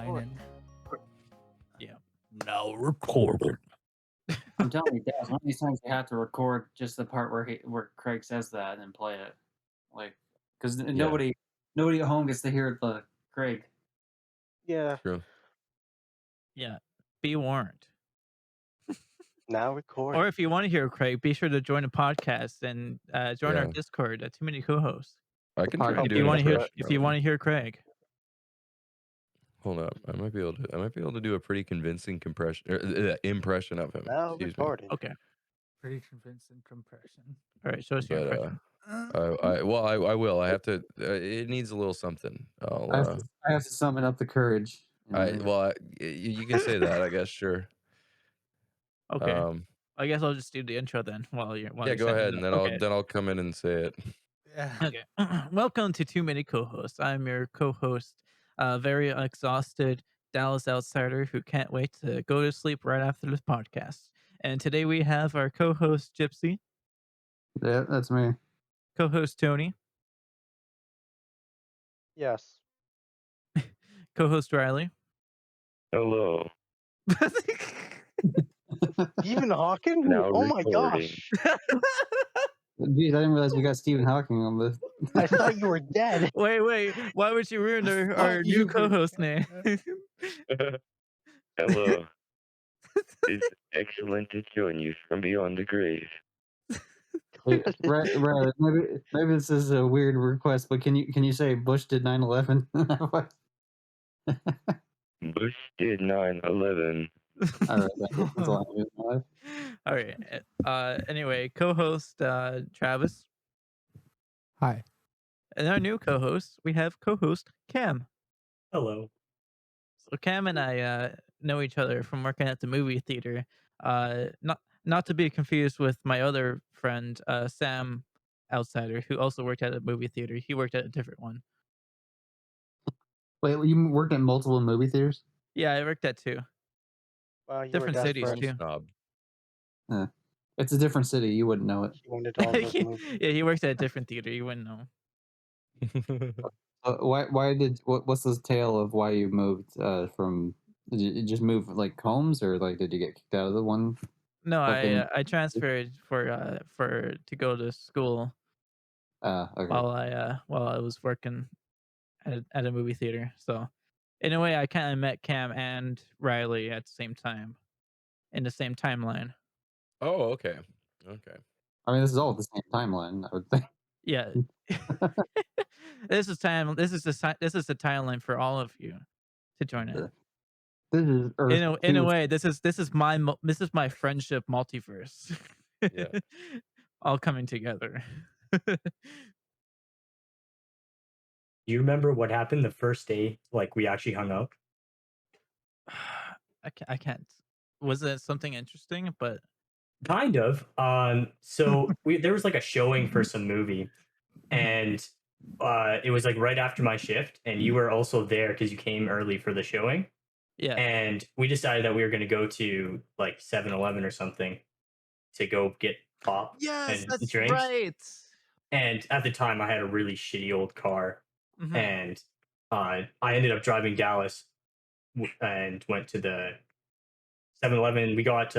mine and yeah. Now recorded. I'm telling you, Daz, one of these times you have to record just the part where Craig says that and play it, like, because nobody at home gets to hear the Craig. Yeah. True. Yeah. Be warned. Now recording. Or if you want to hear Craig, be sure to join the podcast and join our Yeah. Discord at Too Many Co-hosts. I can try podcast. and If do you an want to hear, impression if of you him. want to hear Craig, Hold up, I might be able to do a pretty convincing impression of him. Now Excuse me. recording. okay. pretty convincing compression. All right, show us your But impression. I will. I have to. It needs a little something. I have to summon up the courage. You can say that. I guess sure. Okay. I guess I'll just do the intro then while Yeah, you're go setting ahead, it and up. then I'll come in and say it. Yeah. Okay. Welcome to Too Many Co-hosts. I'm your co-host, very exhausted Dallas outsider who can't wait to go to sleep right after this podcast. And today we have our co-host Gypsy, Yeah, that's me. co-host Tony, Yes. co-host Riley. Hello. Stephen Hawking? Now Oh my recording. gosh. Geez, I didn't realize we got Stephen Hawking on this. I thought you were dead. Wait, why would you ruin our new co-host name? Hello. It's excellent to join you from beyond the grave. Right. Maybe this is a weird request, but can you say Bush did 9/11? Bush did 9/11. All right, that's all I knew in life. All right. Anyway, co-host Travis, Hi. and our new co-host we have co-host Cam. Hello. So Cam and I know each other from working at the movie theater. Not to be confused with my other friend Sam Outsider, who also worked at a movie theater. He worked at a different one. Wait, you worked at multiple movie theaters? Yeah, I worked at two. Wow, you Different were cities desperate. too. Snob. It's a different city. You wouldn't know it. He wanted all those movies. Yeah, he works at a different theater. You wouldn't know. What's this tale of why you moved from? Did you just move like homes, or like did you get kicked out of the one? No, fucking- I transferred for to go to school Okay. while I was working at a movie theater. So in a way, I kind of met Cam and Riley at the same time, in the same timeline. Oh, okay. I mean, this is all the same timeline, I would think. Yeah. This is the timeline for all of you to join in. This is Earth In a 2. way, this is my friendship multiverse. Yeah. All coming together. Do you remember what happened the first day, like, we actually hung out? I can't. Was it something interesting? But Kind of. So there was like a showing for some movie, and it was like right after my shift, and you were also there because you came early for the showing. yeah, And we decided that we were going to go to like 7-Eleven or something to go get pop yes, and that's drinks. right. And at the time, I had a really shitty old car, Mhm. and I ended up driving Dallas and went to the 7-Eleven. We got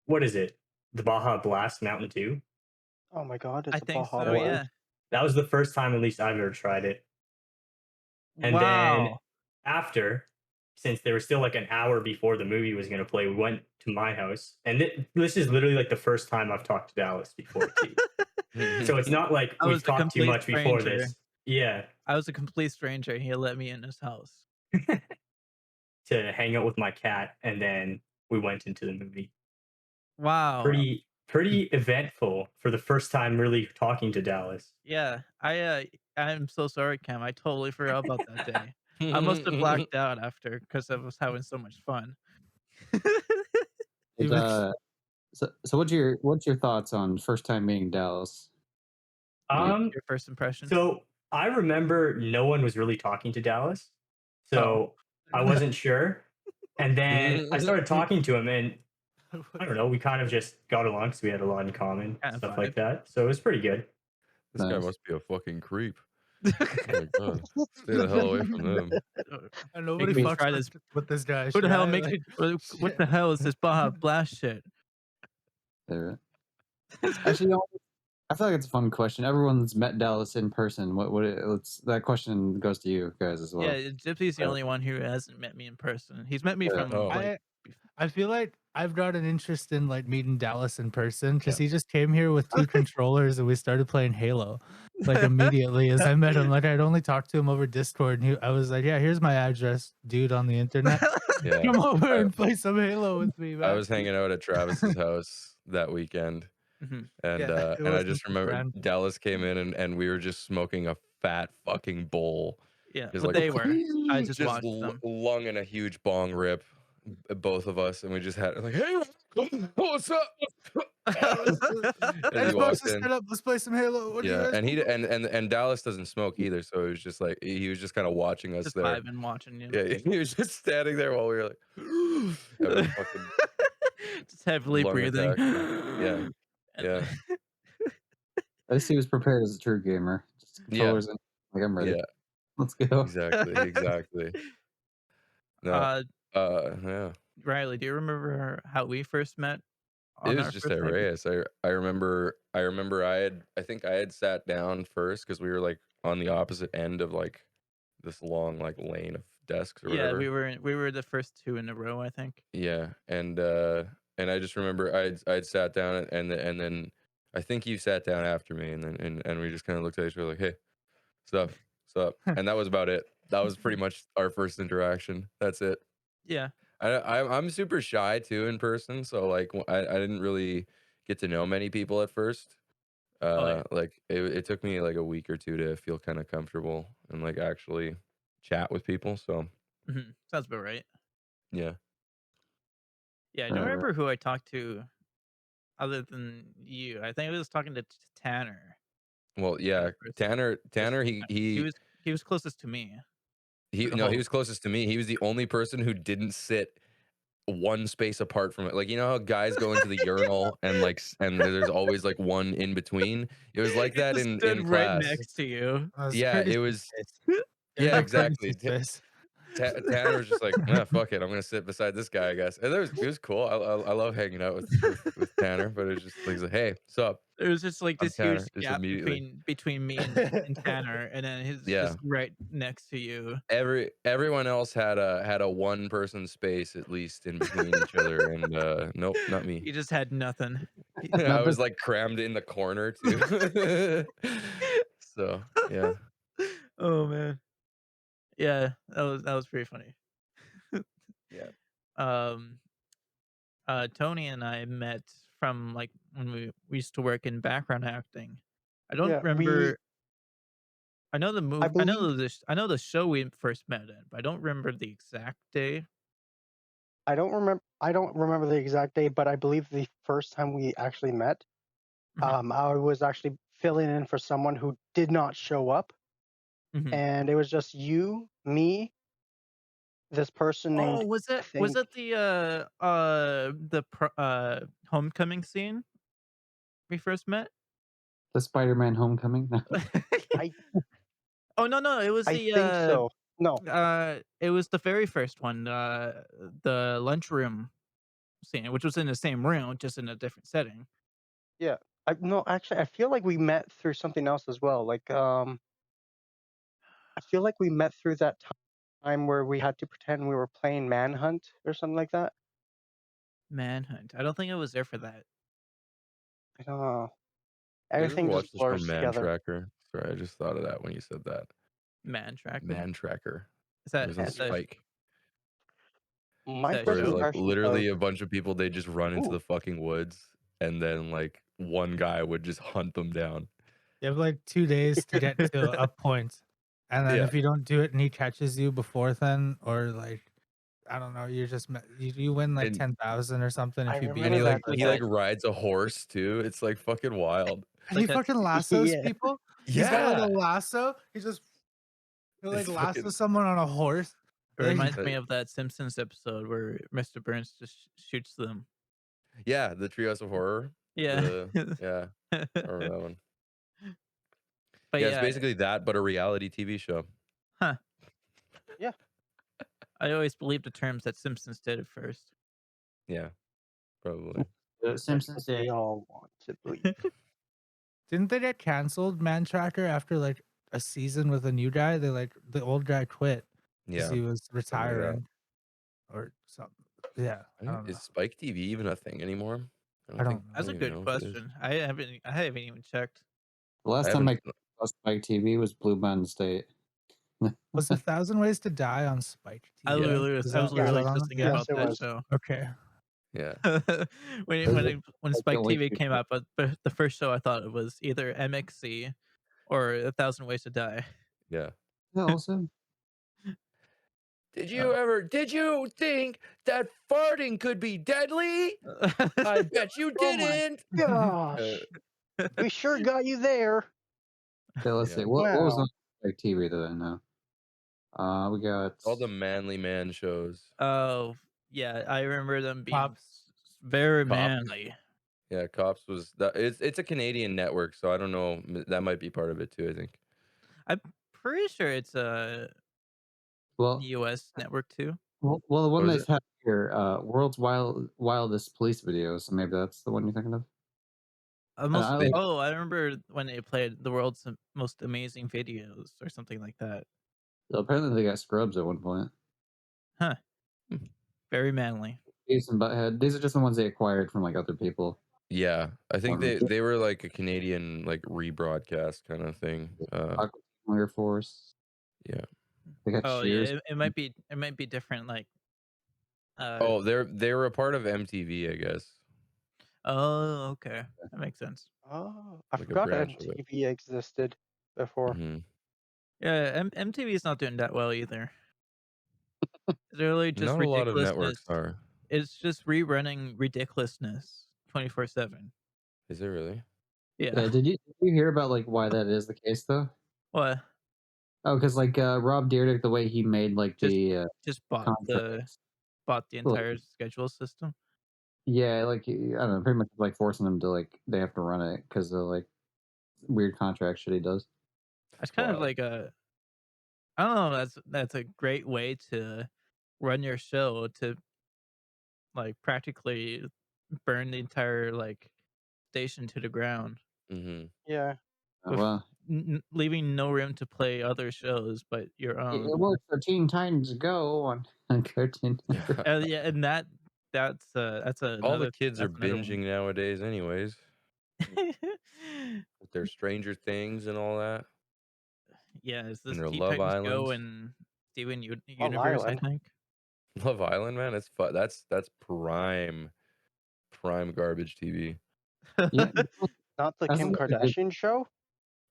what is it? The Baja Blast Mountain Dew. Oh my god, it's I a think Baja so. Blast. Yeah. That was the first time, at least I've ever tried it. And then Wow. after, since there was still like an hour before the movie was going to play, we went to my house. And this is literally like the first time I've talked to Dallas before, too. So it's not like I we've was a talked too complete much before stranger. this. Yeah. I was a complete stranger. He let me in his house. To hang out with my cat, and then we went into the movie. Wow. Pretty eventful for the first time really talking to Dallas. Yeah. I'm so sorry, Cam. I totally forgot about that day. I must have blacked out after because I was having so much fun. So what's your thoughts on first time meeting Dallas? Your first impression? So I remember no one was really talking to Dallas, so I wasn't sure. And then I started talking to him, and I don't know, we kind of just got along because we had a lot in common, Kind of stuff vibe. like that. So it was pretty good. This guy Nice. must be a fucking creep. Oh my god. Stay the hell away from them. And nobody me fucks try this. with this guy. Who the Should hell I? makes? Like, What shit. the hell is this Baja Blast shit? There. Actually, you know, I feel like it's a fun question. Everyone's met Dallas in person. That question goes to you guys as well. Yeah, Gypsy's the only one who hasn't met me in person. He's met me from Oh. like. I feel like I've got an interest in like meeting Dallas in person because Yeah. he just came here with 2 controllers and we started playing Halo. Like immediately as I met him, like I'd only talked to him over Discord, and I was like, "Yeah, here's my address, dude, on the internet. Yeah. Come over I, and play some Halo with me, I man." was hanging out at Travis's house that weekend, Mhm. and Yeah, it and I wasn't just remember grand. Dallas came in and we were just smoking a fat fucking bowl. Yeah, Just but like they were. I just just watched them. lunging a huge bong rip, both of us, and we just had like, hey, what's up? As he Xbox walked is in. set up. Let's play some Halo. What do you Yeah, guys and he want? and Dallas doesn't smoke either, so it was just like he was just kind of watching us Just there. vibing, watching you. Yeah, he was just standing there while we were like having a fucking Just heavily lung breathing. attack. Yeah, yeah, I just he was prepared as a true gamer. Just yeah, controllers in. Like I'm ready. yeah. Let's go. Exactly. No, yeah. Riley, do you remember how we first met It on was our just first at night? Reyes. I remember I think I had sat down first because we were like on the opposite end of like this long like lane of desks or Yeah, whatever. we were the first 2 in a row, I think. Yeah, and I just remember I'd sat down and then I think you sat down after me and then and we just kind of looked at each other like, hey, stuff, and that was about it. That was pretty much our first interaction. That's it. Yeah. I'm super shy too in person, so like I didn't really get to know many people at first. Oh, yeah. Like it took me like a week or two to feel kind of comfortable and like actually chat with people. So Sounds about right. yeah, Yeah, I don't remember who I talked to other than you. I think I was talking to Tanner. well yeah, First. Tanner He was closest to me. he The no he whole was closest to me. He was the only person who didn't sit one space apart from it. Like you know how guys go into the urinal and like and there's always like one in between. It was like He that just in stood right class. next to you. It's Yeah, courtesy it was. space. There's Yeah, no exactly. courtesy space. Tanner was just like, nah, fuck it. I'm gonna sit beside this guy, I guess. And it was cool. I love hanging out with Tanner, but it was just like, he's like, hey, what's up? There was just like I'm this huge Tanner. Just gap immediately. between me and Tanner, and then he's Yeah. just right next to you. Everyone else had a one person space at least in between each other, and nope, not me. He just had nothing. I was like crammed in the corner too. So yeah. Oh man. Yeah, that was pretty funny. Yeah. Um Tony and I met from like when we used to work in background acting. I don't Yeah, remember. I know the I movie. believe I know the show we first met in, but I don't remember the exact day. I don't remember the exact day, but I believe the first time we actually met, Mhm, I was actually filling in for someone who did not show up, mhm. and it was just you, me, this person Oh, named I was think it homecoming scene we first met? The Spider-Man Homecoming. I Oh no, it was I think so. No, it was the very first one, the lunchroom scene, which was in the same room, just in a different setting. yeah, no, actually, I feel like we met through something else as well. Like, I feel like we met through that time where we had to pretend we were playing Manhunt or something like that. Manhunt. I don't think I was there for that. I don't know. You ever Everything watch just the show blurs Man together. Tracker? Sorry, I just thought of that when you said that. Man Tracker. Man Tracker. Is It was on that Spike. My that first Where show? like impression of literally a bunch of people they just run into ooh, the fucking woods and then like one guy would just hunt them down. You have like 2 days to get to a point, and then Yeah. if you don't do it and he catches you before then, or like I don't know, you win like And 10,000 or something I if you beat and remember him. that But he like, like part. rides a horse too. It's like fucking wild. and he Like a fucking lassos Yeah. people. He's got like a Yeah. lasso. He like It's fucking lassos someone on a horse. It Like, reminds me of that Simpsons episode where Mr. Burns just shoots them. yeah, the Treehouse of Horror. Yeah. Yeah, I remember that one. But Yeah, it's yeah, basically that, but a reality TV show. huh? Yeah. I always believed the terms that Simpsons did at first. Yeah, probably. The That's Simpsons what did. we all want to believe. Didn't they get canceled, Man Tracker, after like a season with a new guy? The old guy quit because Yeah, he was something like that. retiring or something. Yeah, I don't know. Is Spike TV even a thing anymore? I don't I That's don't a even good know if it is. question. I haven't even checked. The I last time haven't. I saw Spike TV was Blue Mountain State. Was 1,000 Ways to Die on Spike I TV? literally Is was, I was that was literally that Yes. on? just thinking Yeah. Yes, about it that was. show. Okay. Yeah, When I Spike can't wait TV to- came out, but the first show I thought it was either MXC or 1,000 Ways to Die. yeah. Yeah, also. Did Uh, you think that farting could be deadly? I bet you Oh my didn't. gosh. We sure got you there. Okay, let's Yeah. see. What was Wow. on Spike TV that I know? We got All the manly man shows. oh yeah, I remember them being Pops. very Cops. manly. Yeah, Cops was that. It's a Canadian network, so I don't know. That might be part of it too. I think. I'm pretty sure it's a well, U.S. network too. well, the one Was they it? have here, World's Wildest Police Videos. So maybe that's the one you're thinking of. Most, I like. I remember when they played the world's most amazing videos or something like that. Apparently, they got Scrubs at one point. Huh? Hmm. Very manly. Beavis and Butthead. These are just the ones they acquired from like other people. Yeah, I think Um, they were like a Canadian like rebroadcast kind of thing. Aqua Teen Air Force. Yeah. They got Oh Cheers. yeah, it might be different. Like, Oh, they were a part of MTV, I guess, oh okay, that makes sense. Oh, I like a forgot branch of it. MTV existed before. Hmm. Yeah, MTV is not doing that well either. It's really just Not a lot of networks ridiculousness. are. It's just rerunning ridiculousness 24/7. Is it really? Yeah. Did you hear about like why that is the case though? What? Oh, because like Rob Dyrdek, the way he made like Just the just bought the contracts. Like, entire schedule system. yeah, like I don't know, pretty much like forcing them to like they have to run it because of like weird contract shit he does. That's That's kind of wild. like I don't know. That's a great way to run your show, to like practically burn the entire like station to the ground Hmm. Yeah. with Well, leaving no room to play other shows but your own. it worked for Teen Titans Go on Cartoon Network. Yeah, and that's All the another kids are that's another one. binging nowadays, anyways, with their Stranger Things and all that, Yeah, is and this their Teen Love Titans Go Islands. and Steven Love Universe, I Island. think. Love Island, man, it's fun. That's prime garbage TV. Yeah, Not the that's Kim like a good. Kardashian show?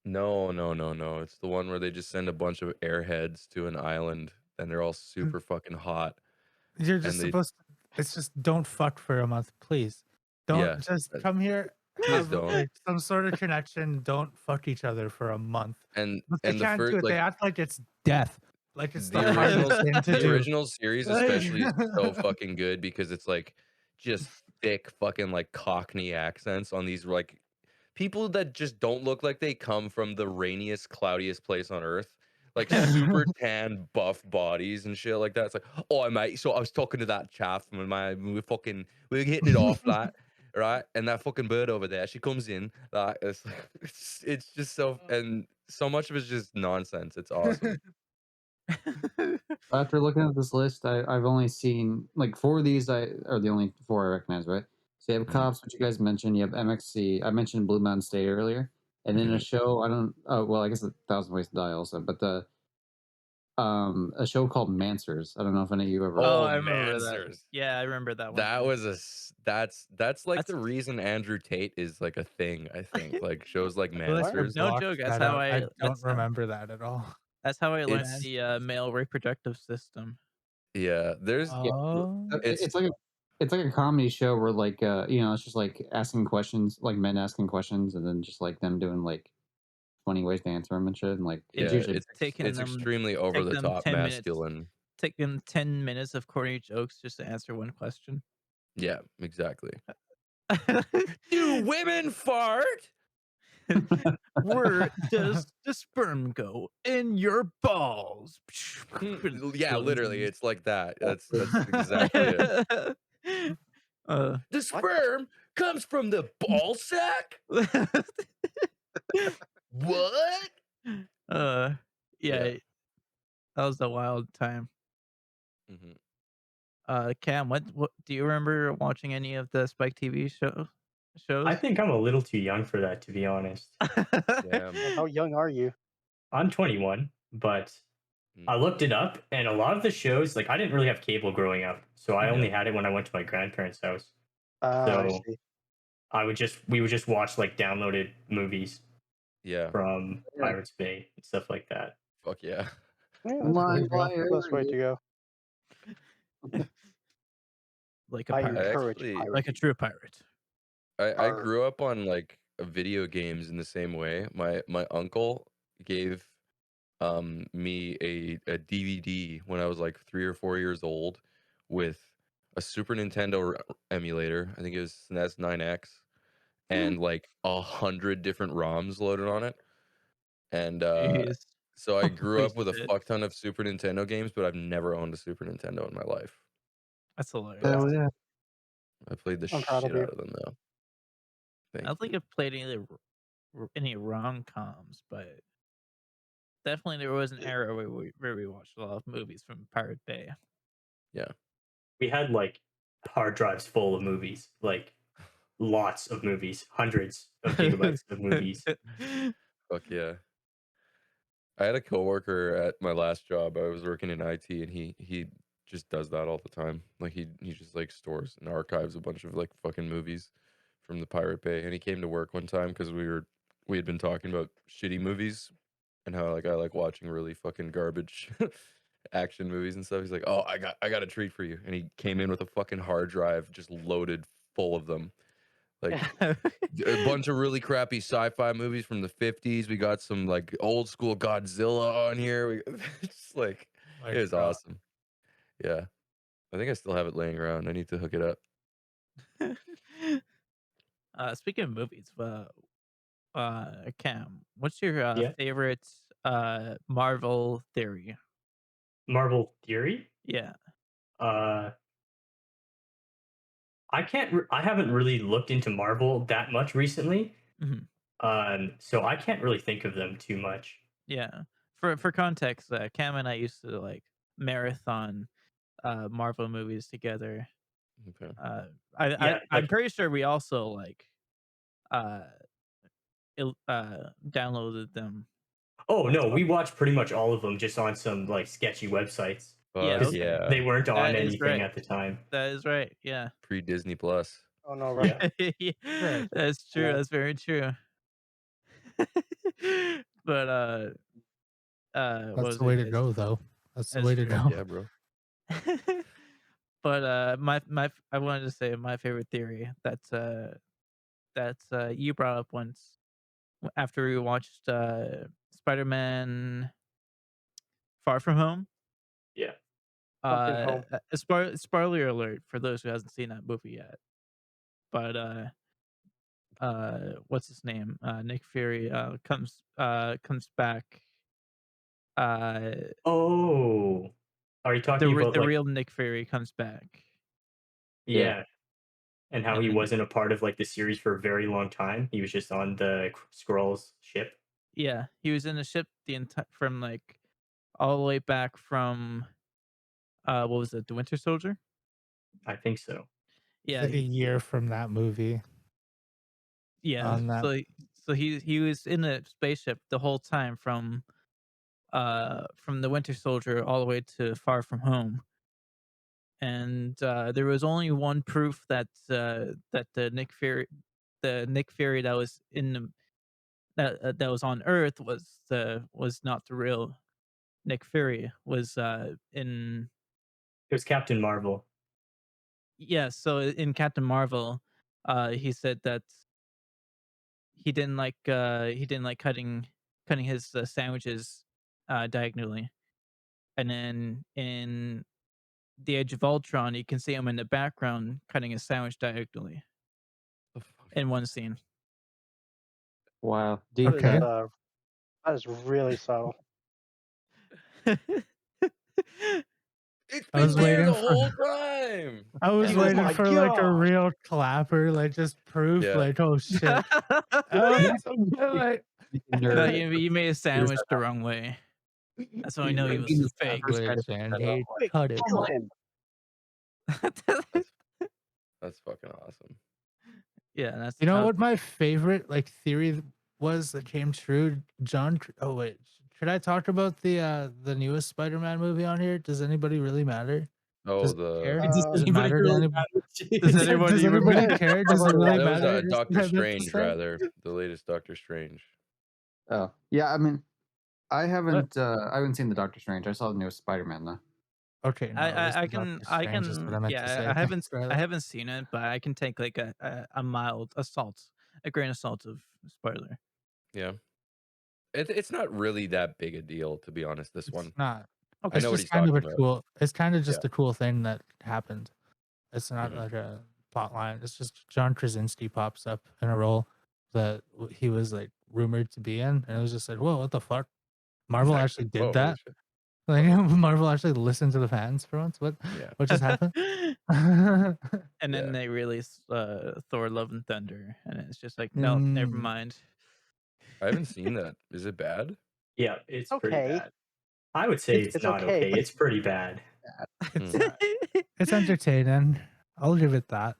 No, no, no, no. It's the one where they just send a bunch of airheads to an island, and they're all super fucking hot, You're just and they supposed to, it's just don't fuck for a month, please. yeah, Don't just come here, please have don't. like some sort of connection. Don't fuck each other for a month. But they And the can't do first it. They like act like it's death. Like it's the the original hardest thing to the do. original series especially is so fucking good because it's like just thick fucking like Cockney accents on these like people that just don't look like they come from the rainiest, cloudiest place on earth. Like super tan, buff bodies and shit like that. It's like, oh mate, so I was talking to that chaff and we were hitting it off like right, and that fucking bird over there, she comes in like it's like it's just so and so much of it's just nonsense. It's awesome. After looking at this list, I've only seen like four of these. I are the only four I recognize, right? So you have Mhm. Cops, which you guys mentioned. You have MXC. I mentioned Blue Mountain State earlier, and then a Mhm. show. I don't. Oh well, I guess 1,000 Ways to Die also, but the a show called Mansers. I don't know if any of you ever. Oh, Oh, I remember that. Mansers. Yeah, I remember that one. That was that's like That's the reason Andrew Tate is like a thing, I think. Like shows like I feel like I Mansers. no blocked joke. that out. I don't remember that at all. That's how I learned It's the male reproductive system. yeah, there's Yeah, Oh, it's it's like a comedy show where like you know it's just like asking questions, like men asking questions, and then just like them doing like 20 ways to answer them and shit. And like it's yeah, usually Taking it's them extremely over take the them top 10 minutes. masculine. Take them 10 minutes of corny jokes just to answer one question. Yeah, exactly. Do women fart? Where does the sperm go? In your balls. Yeah, literally, Billions. it's like that. That's exactly it. uh, The What? sperm comes from the ball sack? What? uh, Yeah. yeah, that was a wild time. Mhm. Cam, what do you remember watching any of the Spike TV I shows? think I'm a little too young for that, to be honest. Damn. How young are you? I'm 21, but Mm. I looked it up, and a lot of the shows, like I didn't really have cable growing up, so I Yeah. only had it when I went to my grandparents' house. I So see. we would just watch like downloaded movies Yeah. from Yeah. Pirates Bay and stuff like that. Fuck yeah. Yeah, Come that's on, cool, bro. why That's the best are way you? to go. Like a I I pirate, encourage actually like a piracy. true pirate. I Arr. grew up on like video games in the same way. My uncle gave me a DVD when I was like 3 or 4 years old with a Super Nintendo emulator. I think it was SNES 9X and like 100 different ROMs loaded on it. And Jeez. so I grew Holy up with a shit. fuck ton of Super Nintendo games, but I've never owned a Super Nintendo in my life. That's hilarious. Hell yeah. I played the I'm proud of shit you. out of them though. I Thank don't think you. I've played any rom-coms, but definitely there was an era where we watched a lot of movies from Pirate Bay. Yeah. We had like hard drives full of movies, like lots of movies, hundreds of gigabytes of movies. Fuck yeah. I had a coworker at my last job. I was working in IT, and he just does that all the time. Like he just like stores and archives a bunch of like fucking movies from the Pirate Bay. And he came to work one time because we had been talking about shitty movies and how like I like watching really fucking garbage action movies and stuff. He's like, "Oh, I got a treat for you." And he came in with a fucking hard drive just loaded full of them. Like a bunch of really crappy sci-fi movies from the 50s. We got some like old school Godzilla on here. It's like My it was God. awesome. Yeah. I think I still have it laying around. I need to hook it up. Speaking of movies, Cam, what's your Yeah. favorite Marvel theory? Marvel Theory. Yeah. Uh, I haven't really looked into Marvel that much recently. Mhm. So I can't really think of them too much. Yeah. For context, Cam and I used to like marathon Marvel movies together. Okay. Yeah, I'm like pretty sure we also like uh downloaded them. oh As no, well. we watched pretty much all of them just on some like sketchy websites Yeah, Fuck because okay. they yeah. weren't on That is anything right. at the time. That is right. Yeah. Pre Disney Plus. Oh no, right. Yeah. Yeah, Right. that's true. No. That's very true. But what That's was the I way to gonna go, though. That's the That's way to true. Fuck go. yeah, bro. But I wanted to say my favorite theory that you brought up once after we watched Spider-Man Far From Home. Yeah. Fucking home. Spoiler alert for those who hasn't seen that movie yet. But what's his name? Nick Fury comes back. Uh, Oh, are you talking about the like real Nick Fury comes back, Yeah. yeah, and how he and wasn't a part of like the series for a very long time? He was just on the Skrulls ship. yeah, he was in a ship the entire from like all the way back from what was it, the Winter Soldier? I think so. It's Yeah, like a year from that movie yeah. on that. So he was in a spaceship the whole time from the Winter Soldier all the way to Far From Home. And there was only one proof that the Nick Fury that was in that was on Earth was not the real Nick Fury. Was in It was Captain Marvel. Yeah. So in Captain Marvel, he said that he didn't like cutting his sandwiches diagonally, and then in the Age of Ultron, you can see him in the background cutting a sandwich diagonally The fuck? in one scene. Wow, That deep is Okay. cut. that is really subtle. It's I been was there the waiting for whole time. I was Oh waiting my for like a gosh! real clapper, like just proof, Yeah. like, oh shit. I Yeah, was like, No, nerd. you made a Figures sandwich that the out. wrong way. That's how I He know he like was in a the fake. first guy to sandwich figure and that out. he Like, Wait, cut it. come on. Dylan. That's that's fucking awesome. Yeah, that's You know how. what my favorite like theory was that came true? Oh wait, should I talk about the newest Spider-Man movie on here? Does anybody really matter? Oh, Does it the care? Does Does it anybody matter to really anybody? matter? Does Jeez. Does anybody anybody remember? care? Does it Cover really that was matter? That's Doctor what I meant to Strange, say. rather the latest Doctor Strange. Oh, yeah. I mean, What? I haven't seen the Doctor Strange. I saw the newest Spider-Man though. Okay, no, it was I the can Doctor Strange is what I meant to yeah, say. Thanks, I Riley. haven't seen it, but I can take like a mild assault, a grain of salt of spoiler. Yeah. It's not really that big a deal, to be honest, this It's one. not. I Okay. It's know what just he's kind of talking a about. cool. It's kind of Yeah. just a cool thing that happened. It's not Mhm. like a plot line. It's just John Krasinski pops up in a role that he was like rumored to be in, and it was just like, whoa, what the fuck? It's Marvel actually actually did whoa, holy that. shit. Like Uh-oh. Marvel actually listened to the fans for once. Yeah. What just happened? And then Yeah. they release Thor: Love and Thunder, and it's just like, no, never Mm, mind. I haven't seen that. Is it bad? Yeah, it's pretty Okay, bad. I would say it's it's not okay, okay. but It's pretty bad. it's Hmm. it's entertaining. I'll give it that.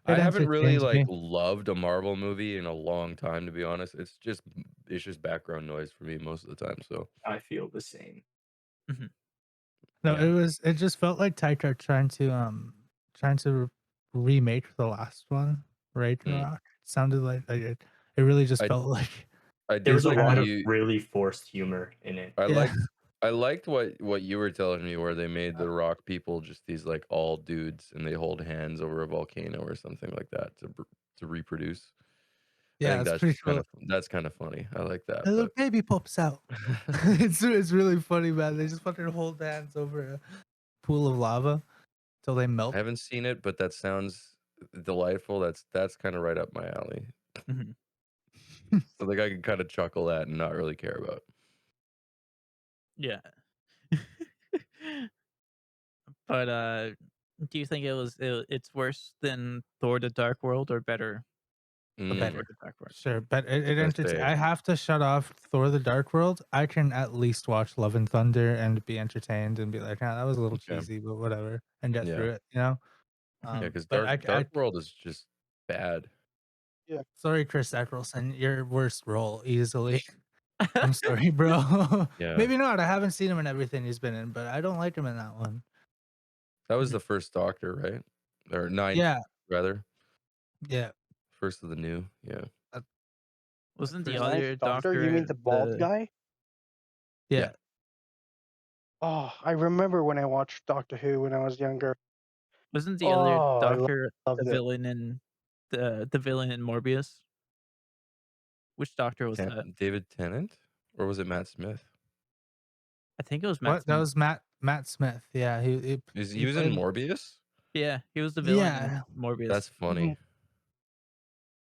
It I haven't really entertains like me. loved a Marvel movie in a long time, to be honest. It's just background noise for me most of the time. So I feel the same. Mhm. No, yeah. it just felt like Taika trying to remake the last one, right? Mm. It sounded like it really just I felt like I There did was a like kind lot what of of you really forced humor in it. I yeah. liked I liked what you were telling me where they made the rock people just these like all dudes and they hold hands over a volcano or something like that to reproduce. I Yeah, think it's pretty cool. that's kind of funny. I like that, A little but baby pops out. It's really funny, man. They just fucking hold hands over a pool of lava till they I melt. haven't seen it, but that sounds delightful. That's kind of right up my alley. Mhm. So like I can kind of chuckle at and not really care about. Yeah. But do you think it's worse than Thor: The Dark World or better The than Mm, Thor: better. The Dark World? Sure, but gonna say I have to shut off Thor: The Dark World. I can at least watch Love and Thunder and be entertained and be like, "Ah, that was a little okay. cheesy, but whatever," and get Yeah. through it, you know? Mhm. Yeah, because But Dark World is just bad. yeah. sorry, Chris Eccleston, your worst role easily. I'm sorry, bro. Yeah. Maybe not. I haven't seen him in everything he's been in, but I don't like him in that one. That was Mhm. the first Doctor, right? Or ninth Yeah, rather. yeah. First of the new. Yeah. At, at Wasn't the The first, ninth other Doctor? You mean Doctor the bald the guy? Yeah. yeah. Oh, I remember when I watched Doctor Who when I was younger. wasn't the other Oh, I Doctor the loved it. villain in the villain in Morbius? Which Doctor was that? David Tennant? Or was it Matt Smith? I think it was Matt What? That Smith. was Matt Smith. Yeah, He he was in played. Morbius? Yeah, he was the villain in Yeah, That's Morbius. funny.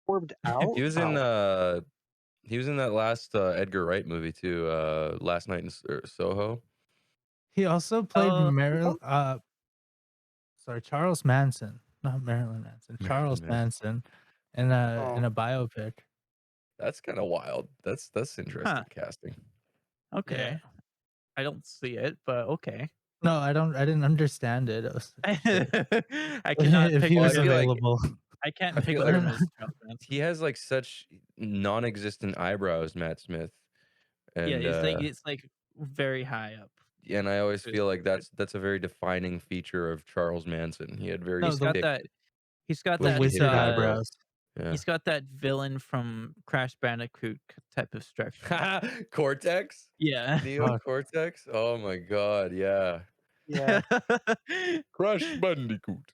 Orbed out? He Oh, was in that last Edgar Wright movie too, Last Night in Soho. he also played Oh, sorry, Charles Manson, not Marilyn Manson. Marilyn Charles Manson. Manson oh. in a biopic. That's kind of wild. That's huh. interesting casting. Yeah. Okay. I don't see it, but okay. No, I don't. I didn't understand it. It was just like I cannot if he Well, picture was him. available. I can't I feel picture like him as Charles he Manson. has like such non-existent eyebrows, Matt Smith, Yeah, and it's like very high up. I always His feel like forehead. that's a very defining feature of Charles Manson. He had very No, He's got thick, that. He's got the bushy, that. wizard hippie eyebrows. eyebrows. Yeah. He's got that villain from Crash Bandicoot type of structure. Cortex, Yeah. Neo Oh, Cortex. Oh my God, yeah. Yeah. Crash Bandicoot.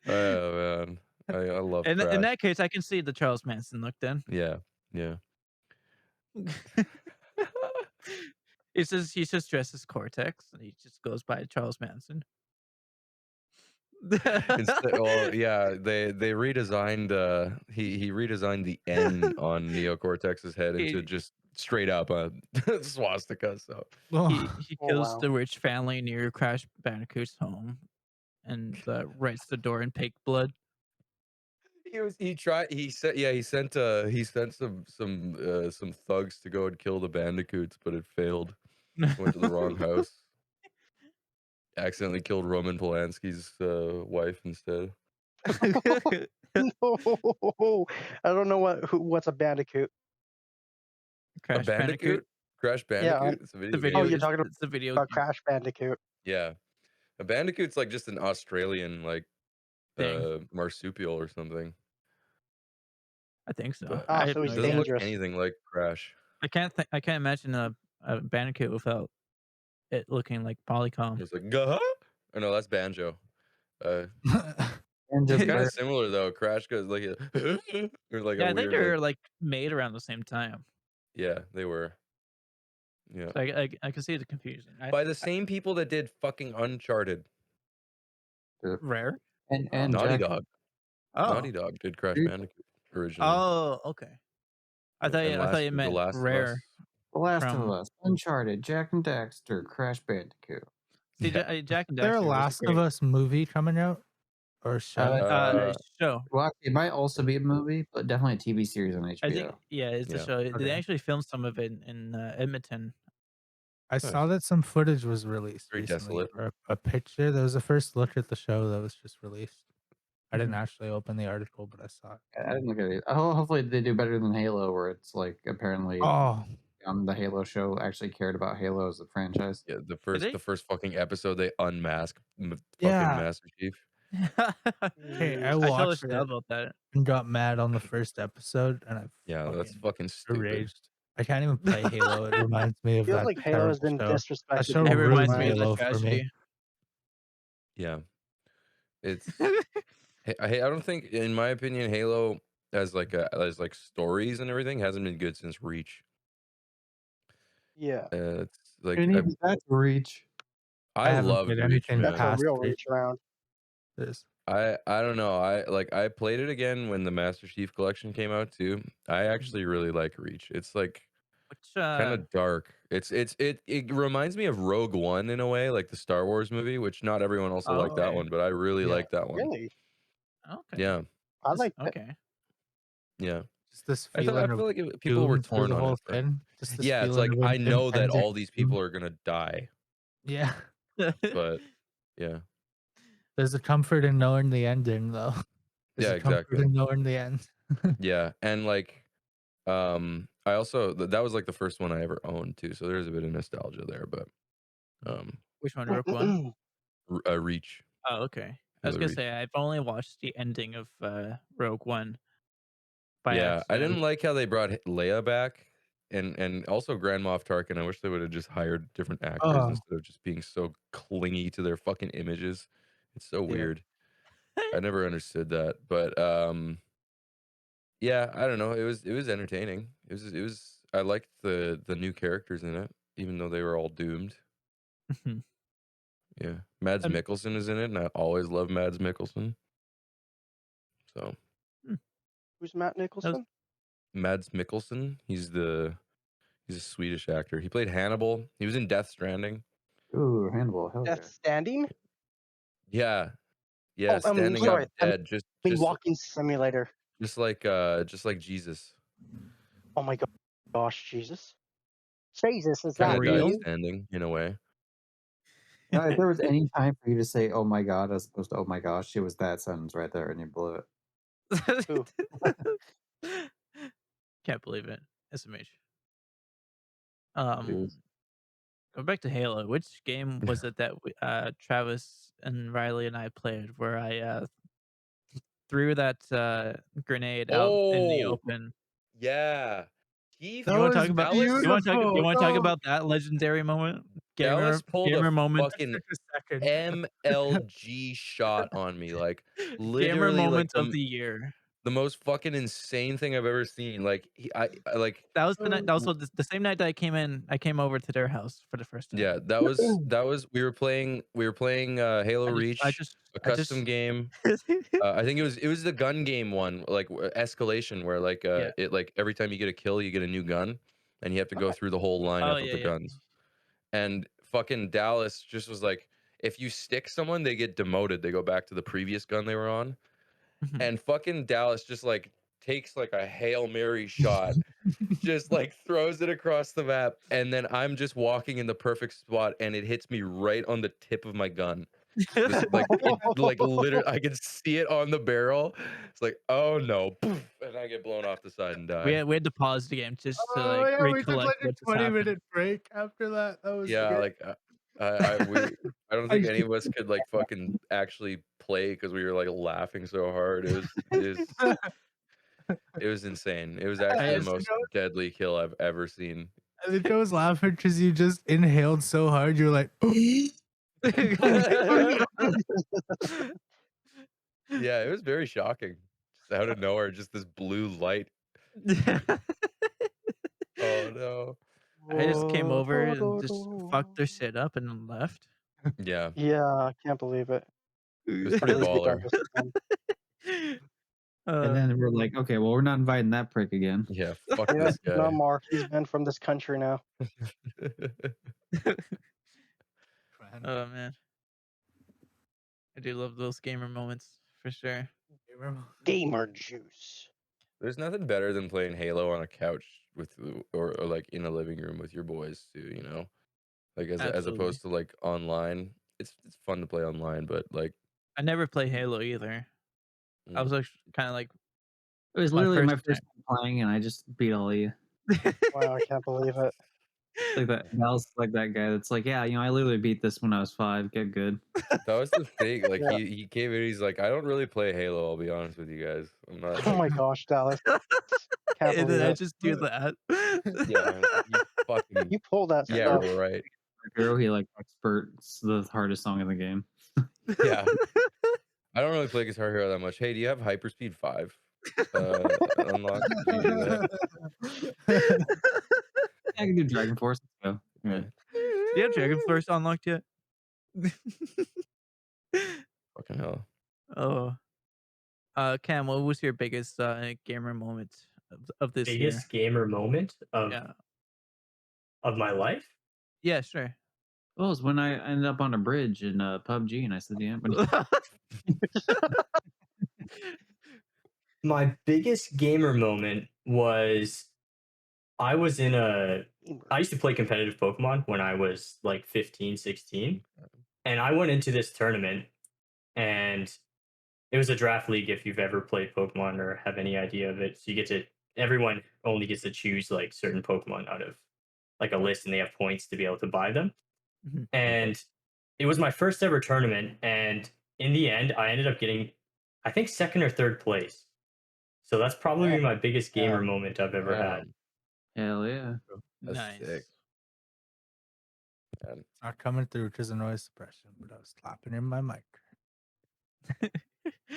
Oh man, I love In Crash. that case, I can see the Charles Manson look then. Yeah, yeah. He's just dressed as Cortex, and he just goes by Charles Manson. Instead, well, yeah, they redesigned. He redesigned the N on Neo Cortex's head into He just straight up a swastika. So he Oh kills wow. the rich family near Crash Bandicoot's home and, writes the door in pig blood. he sent some thugs to go and kill the bandicoots, but it failed. Went to the wrong house. Accidentally killed Roman Polanski's wife instead. No, I don't know what's a bandicoot. A Crash Bandicoot. bandicoot? Crash Yeah. Bandicoot? It's a The video Oh, game. video you're is talking it's a video about game Crash Bandicoot. Yeah. A bandicoot's like just an Australian like thing. marsupial or something. I think so. But I Ah, have so no he's it doesn't idea. look dangerous. anything like Crash. I can't imagine a Bandicoot without it looking like Polycom. It's like Gah? Oh no, that's Banjo. Uh And it's just kind bear of similar though. Crash goes like a or like a Yeah, I think weird like they're, like, made around the same time. yeah, they were. Yeah. So I can see the confusion. By the same people that did fucking Uncharted. Rare? and Naughty Jack. Dog. Naughty Oh. Dog did Crash Dude, Bandicoot originally. Oh, okay. And I thought last you The meant Last of Us. Rare The Last of from Us, Uncharted, Jack and Daxter, Crash Bandicoot. see, Yeah. Jack and There a Daxter was Last of great. Us movie coming out or show? Show. Well, it might also be a movie, but definitely a TV series on I think HBO. yeah, it's the Yeah. show. They Okay. actually filmed some of it in, Edmonton. I saw that some footage was released Very recently, desolate. or a picture. There was a first look at the show that was just released. I didn't Mhm. actually open the article, but I saw it. I didn't look at it. Hopefully, they do better than Halo, where it's like apparently Oh, the Halo show actually cared about Halo as a franchise. Yeah, Did the they? first fucking episode they unmask fucking yeah. Master Chief. Hey, I I totally watched forgot it about that. and got mad on the first episode, and I Yeah, that's fucking fucking stupid. enraged. I can't even play Halo. It reminds me of Feels that like Halo has terrible been show. That disrespected show It multiple reminds ruined me of times. that Halo for me. tragedy. Yeah. It's I don't think in my opinion Halo as like stories and everything hasn't been good since Reach. Yeah. It's like Couldn't even that reach. I I haven't loved played Reach, anything That's a man. past real Reach. reach around. This. I don't know. I played it again when the Master Chief Collection came out too. I actually really like Reach. It's like Which kind of dark. It reminds me of Rogue One in a way, like the Star Wars movie, which not everyone also liked that okay. one, but I really Yeah. like that one. Really? Okay. Yeah, I like it. Okay. yeah. Just this I feeling feel of like people were doom through torn the on whole it. But thing. Just this yeah, it's feeling like of I know that impending all these doom. people are gonna die, Yeah. but yeah, There's a comfort in knowing the ending, though. There's yeah, a comfort exactly. in knowing the end. Yeah, and like I also that was like the first one I ever owned too, so there's a bit of nostalgia there. But Which one? Rogue One? Reach, Oh, okay. I was Halo gonna Reach. say I've only watched the ending of Rogue One by Yeah, I accident. didn't like how they brought Leia back, and also Grand Moff Tarkin. I wish they would have just hired different actors Oh, instead of just being so clingy to their fucking images. It's so yeah. weird. I never understood that, but yeah, I don't know. It was entertaining. It was. I liked the new characters in it, even though they were all doomed. Mhm. Yeah, Mads Um, Mikkelsen is in it, and I always love Mads Mikkelsen. So Who's Matt that was, Nicholson? Mads Mikkelsen, he's a Swedish actor. He played Hannibal. He was in Death Stranding. Ooh, Hannibal, hell Death yeah. Standing? Yeah, yeah, Oh, standing up sorry. I dead, mean, Walking Simulator. just like Jesus, Oh my gosh, Jesus. Jesus, is kind that of died real? you? standing in a way. If there was any time for you to say "Oh my god" as opposed to "Oh my gosh," it was that sentence right there, and you blew it. Who? Can't believe it. SMH. It was Going back to Halo, which game was it that Travis and Riley and I played where I threw that grenade out in the Oh, open? yeah. Keith You want to talk about Dallas you want to talk No. about that legendary moment? Dallas pulled a Gamer moment. fucking Took a second. MLG shot on me, like Gamer literally, like moment of the year. the most fucking insane thing I've ever seen. Like I like That was the night. Also, the same night that I came over to their house for the first time. yeah, that was we were playing Halo I just, I Reach, just, a I custom just. game. I think it was the gun game one, like escalation, where like Yeah. it like every time you get a kill, you get a new gun, and you have to go through the whole Oh lineup of yeah, the yeah. guns. And fucking Dallas just was like, if you stick someone, they get demoted. They go back to the previous gun they were on. Mhm. And fucking Dallas just like takes like a Hail Mary shot, just like throws it across the map, and then I'm just walking in the perfect spot, and it hits me right on the tip of my gun. This like literally, I can see it on the barrel. It's like, oh no, poof, and I get blown off the side and we die. had, we had to pause the game just to Oh like yeah, we took recollect like a what just happened. 20-minute break after that. That was Yeah, great. like I don't I think any of us could like fucking actually play because we were like laughing so hard. It was insane. It was I actually the just, most deadly kill I've ever seen. I think I was laughing because you just inhaled so hard. You're like, Yeah, it was very shocking. Just out of nowhere, just this blue light. Oh no. I just came over and just fucked their shit up and then left. Yeah, Yeah, I can't believe it. it was pretty Please be done baller. this time. And then we're like, okay, well, we're not inviting that prick again. Yeah, fuck Yeah, this no guy. more. He's banned from this country now. Oh man, I do love those gamer moments for sure. Gamer juice. There's nothing better than playing Halo on a couch with or like in a living room with your boys too, you know? Like as Absolutely. opposed to like online. It's fun to play online, but like I never play Halo either. I was kind of like It was my literally my first first time playing, and I just beat all of you. Wow, I can't believe it. Like that, Val's like that guy that's like, yeah, I literally beat this when I was 5. Get good. that was the thing. Like Yeah. he came in, he's like, I don't really play Halo, I'll be honest with you guys. I'm not Oh like my gosh, Dallas. Can't and believe then I it. just do that. yeah, you fucking You pulled that yeah, stuff. right. Hero, he like experts the hardest song in the game. Yeah. I don't really play Guitar Hero that much. Hey, do you have Hyperspeed 5 unlocked? Did you do that? I can do Dragon Force. Let's go. Yeah. Right. Do you have Dragon Force unlocked yet? Fucking hell. Oh, Cam, what was your biggest gamer moment of this year? Biggest gamer moment Yeah, of my life? yeah, sure. Well, it's when I ended up on a bridge in PUBG, and I said, yeah, My biggest gamer moment was I was in I used to play competitive Pokemon when I was like 15, 16. And I went into this tournament and it was a draft league if you've ever played Pokemon or have any idea of it. So everyone only gets to choose like certain Pokemon out of like a list and they have points to be able to buy them. Mhm. And it was my first ever tournament. And in the end, I ended up getting, I think, second or third place. So that's probably my biggest gamer moment I've ever had. hell yeah. That's Nice. sick. It's not coming through because of noise suppression, but I was slapping in my mic.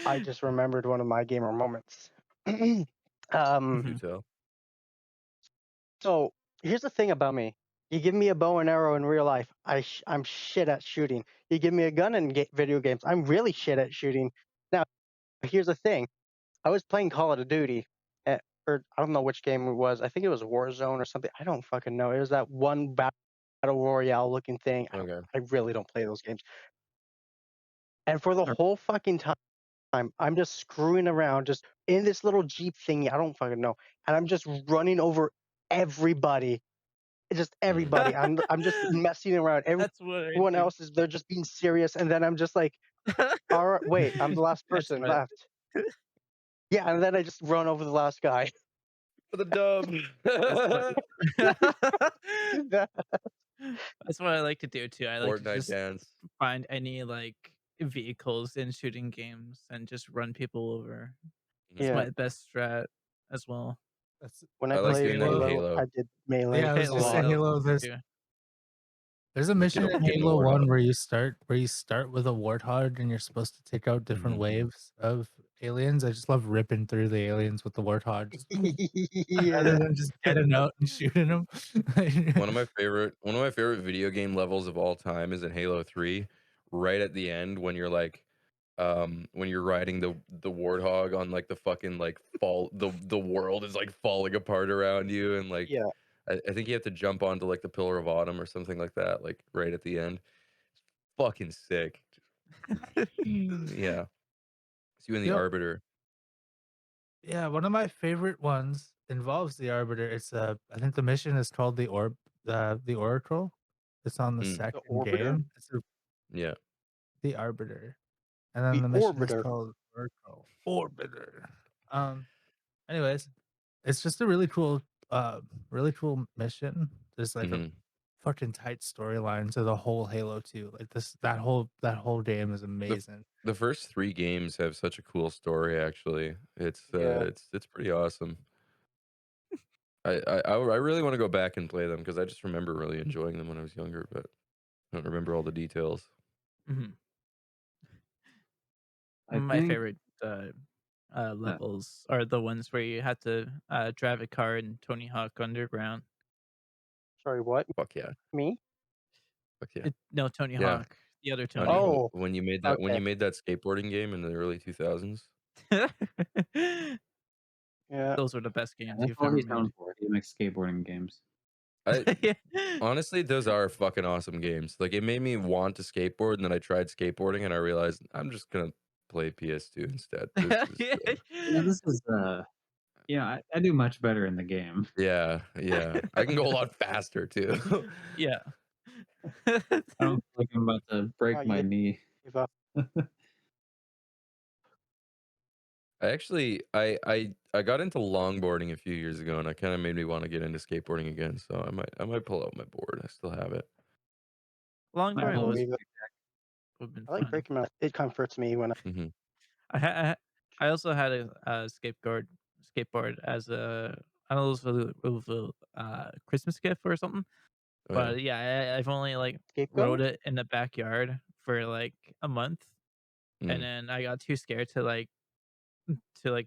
I just remembered one of my gamer moments. Do Mhm. tell. So here's the thing about me. You give me a bow and arrow in real life, I'm shit at shooting. You give me a gun in video games, I'm really shit at shooting. Now, here's the thing. I was playing Call of Duty, or I don't know which game it was. I think it was Warzone or something. I don't fucking know. It was that one battle royale looking thing. Okay. I really don't play those games. And for the whole fucking time, I'm just screwing around, just in this little Jeep thingy. I don't fucking know. And I'm just running over everybody. Just everybody. I'm just messing around. That's what I Everyone do. else they're just being serious. And then I'm just like, all right, wait, I'm the last That's person what- left. Yeah, and then I just run over the last guy. For the dub. That's what I like to do too. I like to Fortnite just dance. find any like vehicles in shooting games and just run people over. It's Yeah. my best strat as well. That's When I I like played doing that in Halo, Halo. I did melee. Yeah, I was Halo, just saying I Halo. love There's too. there's a Like, mission get in a- get a Halo 1 warthog. where you start with a warthog and you're supposed to take out different Mhm. waves of aliens. I just love ripping through the aliens with the warthog, rather Yeah. than just getting out and shooting them. One of my favorite video game levels of all time is in Halo 3, right at the end when you're riding the warthog on like the fucking like the world is like falling apart around you, and like Yeah. I think you have to jump onto like the Pillar of Autumn or something like that, like right at the end. Fucking sick. Yeah. It's you and the Yep. Arbiter. Yeah, one of my favorite ones involves the Arbiter. It's I think the mission is called the Oracle. It's on the Mm, The second orbiter? game. It's yeah. the Arbiter. And then The the mission is orbiter. called Oracle. Orbiter. Um anyways, it's just a really cool mission. There's like a hmm fucking tight storyline to the whole Halo 2. Like that whole game is The amazing. the first 3 games have such a cool story, actually. Yeah. It's pretty awesome. I really wanna go back and play them because I just remember really enjoying them when I was younger, but I don't remember all the details. Mhm. I My think favorite that levels are the ones where you had to drive a car in Tony Hawk Underground. Sorry, what? Fuck yeah. Me? Fuck yeah. No, Tony Yeah. Hawk, the other Tony, Tony Hawk. Oh, when okay. you made that skateboarding game in the early 2000s. Yeah. Those were the best games that's you've all ever he's made. known for. He makes skateboarding games. I Yeah. honestly, those are fucking awesome games. Like, it made me want to skateboard, and then I tried skateboarding, and I realized I'm just gonna play PS2 instead. This is, Yeah, this is I do much better in the game. yeah, yeah. I can go a lot faster too. Yeah. I don't feel like I'm about to break my Yeah. knee. Give up. I actually, I got into longboarding a few years ago, and it kind of made me want to get into skateboarding again. So I might pull out my board. I still have it. My Longboarding lowest Believe it. would have been I like fun. breaking my. It comforts me when I. hmm I also had a skateboard as I don't know if it was a Christmas gift or something. Oh yeah. But yeah, I've only like rode Scapegoat? it in the backyard for like a month, and Mm. then I got too scared to like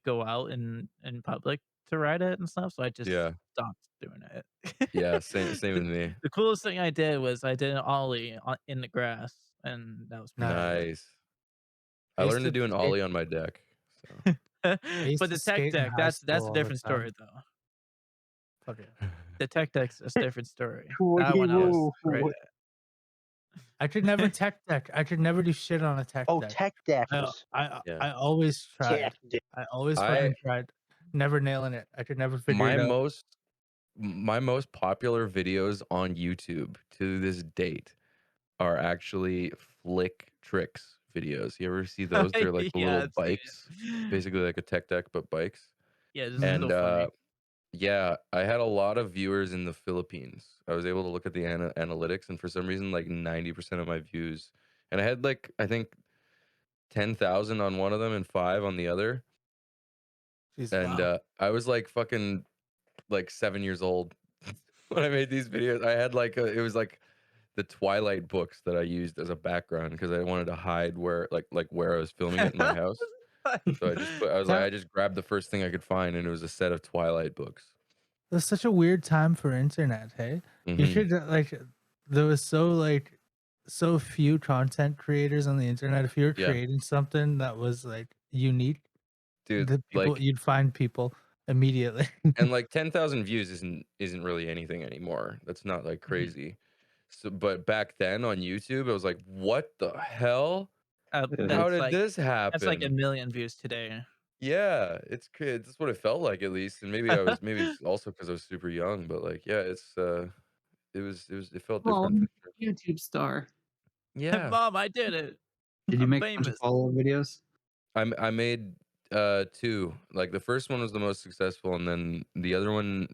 go out in public to ride it and stuff, so I just Yeah. stopped doing it. Yeah. Same the, with me. the coolest thing I did was I did an ollie in the grass, and that was pretty Nice. cool. Nice. I I used learned to to do an skate ollie on my deck. So. I used But to the tech skate in deck, high that's school a all the different time. story though. Fuck yeah. The tech deck's a different story. That Wee one I was woo. great I could never tech deck. I could never do shit on a tech Oh, deck. tech I decks. I Yeah. I always Tech tried. deck. I always I fucking tried. Never nailing it. I could never figure my it out. most my most popular videos on YouTube to this date are actually flick tricks videos. You ever see those? They're like the yeah, little I've seen bikes, it. basically like a tech deck but bikes. Yeah, this is Mhm. so And funny. yeah, I had a lot of viewers in the Philippines. I was able to look at the analytics, and for some reason, like 90% of my views, and I had like I think 10,000 on one of them and 5 on the other. Jesus. And Wow. I was like fucking like 7 years old when I made these videos. I had like it was like the Twilight books that I used as a background because I wanted to hide where I was filming it in my house. So I That just grabbed the first thing I could find, and it was a set of Twilight books. was such a weird time for internet, hey? You hmm should there was so few content creators on the internet. If you were Yeah, creating something that was like unique, dude. Like you'd find people immediately. and like 10,000 views isn't really anything anymore. That's not like Mhm. crazy. So, but back then on YouTube, I was like, what the hell? How That's did like this that's like a happen? million views today. Yeah, it's crazy. That's what it felt like at least. And maybe it's also because I was super young, but like, yeah, it felt Oh, different for sure. YouTube star. Yeah. Mom, I did it. Did you I'm make a bunch of famous. follow-up videos? I made 2. Like the first one was the most successful, and then the other one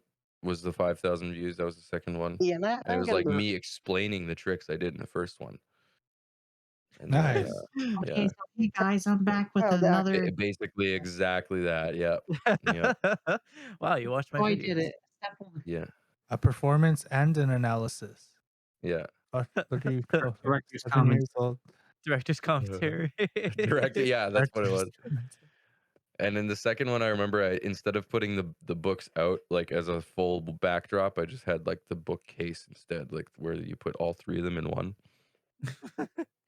was the 5,000 views. That was the second one. Yeah, and And it I'm was gonna like be. me explaining the tricks I did in the first one. And then Nice. Okay, yeah, so hey guys, I'm back with Oh, that. another. basically exactly that. Yep. Yep. Wow, you watched my Oh, I did videos. it. Step one. Yeah. A performance and an analysis. Yeah. Look at you go. Director's 7 comment. years old. Director's commentary. Director, yeah, that's what it was. Director's commentary. And then the second one, I remember instead of putting the books out like as a full backdrop, I just had like the bookcase instead, like where you put all 3 of them in one.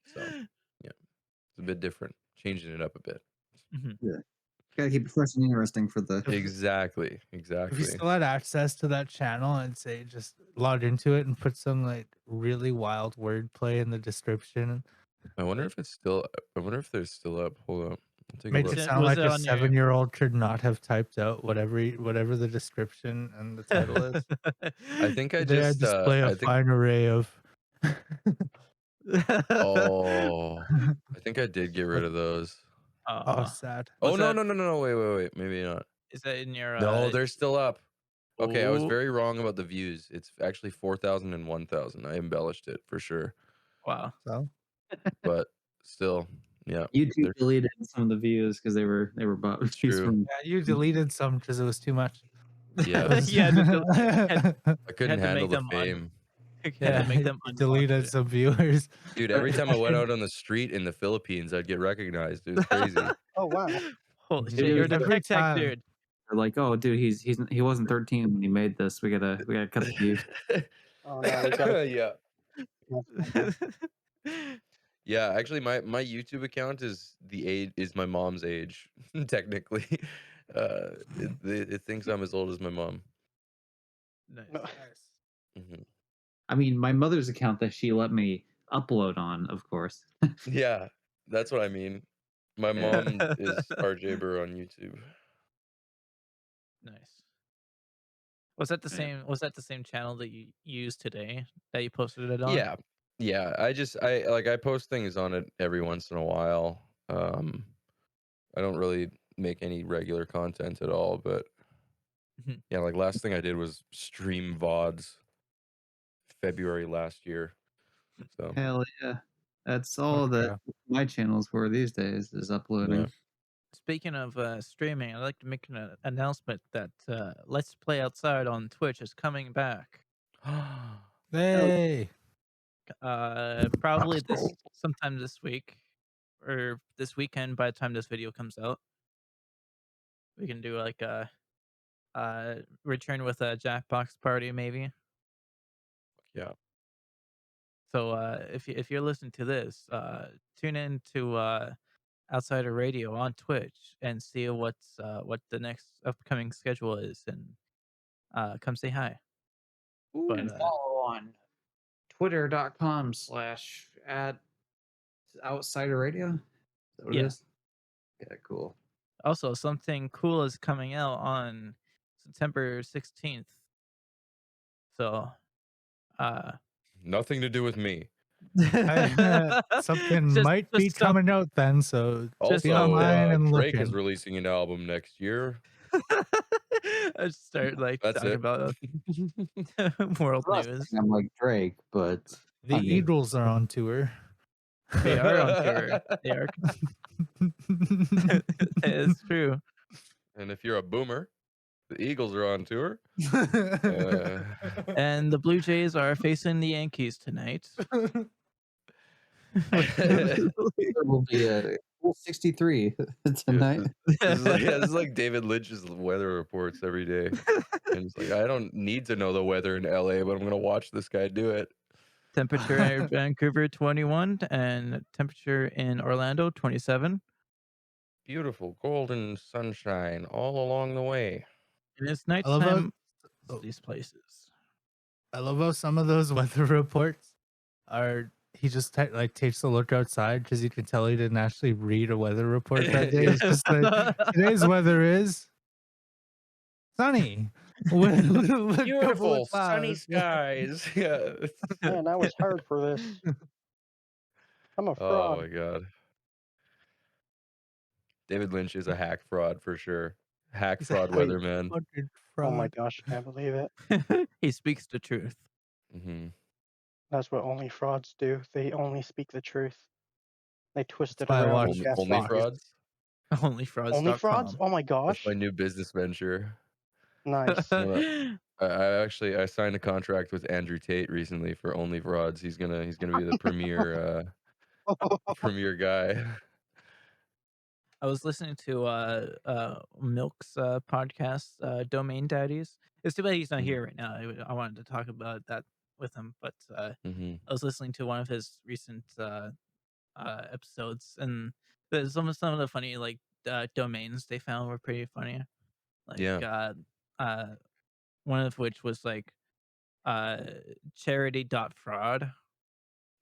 So yeah, it's a bit different, changing it up a bit. Mhm. Yeah. Gotta keep it fresh and interesting for the. Exactly, If you exactly. still had access to that channel, I'd say just log into it and put some like really wild wordplay in the description. I wonder if it's still. I wonder if they're still up. Hold up, I'll take a Makes look. it Was it sound was like it a on your 7-year-old could not have typed out whatever the description and the title is. I think I Today I just. display a I think. fine array of. Oh, I think I did get rid of those. Oh, sad. Oh Was no that no no no no! Wait! Maybe not. is that in your No, they're still up. Okay, I was Oh, very wrong about the views. It's actually 4,000 and 1,000. I embellished it for sure, wow. So but still, yeah, YouTube they're deleted some of the views because they were bought It's views true. from. yeah, you deleted some because it was too much. Yeah, Yeah, had I couldn't to handle make the them fame. had to Yeah, make them you unwatch deleted it. some viewers. Dude, every time I went out on the street in the Philippines, I'd get recognized. It was crazy. Oh wow. Holy Mhm. shit, you're the Every tech time. dude. They're like, oh, dude, he wasn't 13 when he made this. We gotta cut the views. Oh no, we gotta. Yeah. cancel him. Yeah, actually my YouTube account is my mom's age, technically. It thinks I'm as old as my mom. Nice. No. Mhm. I mean, my mother's account that she let me upload on, of course. Yeah, that's what I mean. My mom is RJ Burr on YouTube. Nice. Was that the same channel that you used today that you posted it on? Yeah. Yeah, I post things on it every once in a while. I don't really make any regular content at all, but Mhm. yeah, like last thing I did was stream VODs February last year. So Hell yeah. That's all that Yeah. my channel's for these days is uploading. Speaking of streaming, I'd like to make an announcement that Let's Play Outside on Twitch is coming back. Hey. Probably sometime this week or this weekend by the time this video comes out. We can do like a return with a Jackbox party maybe. yeah. So if you're listening to this, tune in to Outsider Radio on Twitch and see what the next upcoming schedule is, and come say hi. But And follow on twitter.com/@outsider radio. Is that what Yeah. it is? Yeah, cool. Also, something cool is coming out on September 16th. So, Nothing to do with me. Something just might be coming out then, so Just be Also, online and Drake is looking. releasing an album next year. I just start like That's talking it. about world I'm not news. saying I'm like Drake, but The I mean, Eagles are on tour. They are on tour. They are. It's true. And if you're a boomer, the Eagles are on tour. And the Blue Jays are facing the Yankees tonight. there will be a 63 tonight. This is like David Lynch's weather reports every day. And it's like, I don't need to know the weather in LA, but I'm gonna watch this guy do it. Temperature in Vancouver 21 and temperature in Orlando 27. Beautiful golden sunshine all along the way. And it's I love how nighttime these places. I love how some of those weather reports are. He just takes a look outside because you can tell he didn't actually read a weather report that day. It's just like today's weather is sunny. with a couple of Beautiful sunny clouds. skies. Yeah. Man, I was hard for this. I'm a Oh fraud. my god. David Lynch is a hack fraud for sure. Hack He's a fraud hack weatherman. fucking Oh my fraud. gosh, I can't believe it. He speaks the truth. Hmm. That's what only frauds do. They only speak the truth. They twist That's it why I around watch and Only gaslight you. frauds. Onlyfrauds.com. Only frauds? Oh my That's gosh. my new business venture. Nice. I signed a contract with Andrew Tate recently for Only Frauds. He's gonna be the premier premier guy. I was listening to Milk's podcast, Domain Daddies. It's too bad he's not Mm, here right now. I wanted to talk about that with him, but mhm. I was listening to one of his recent episodes, and some of the funny like domains they found were pretty funny. Like Yeah. uh, one of which was like uh, charity.fraud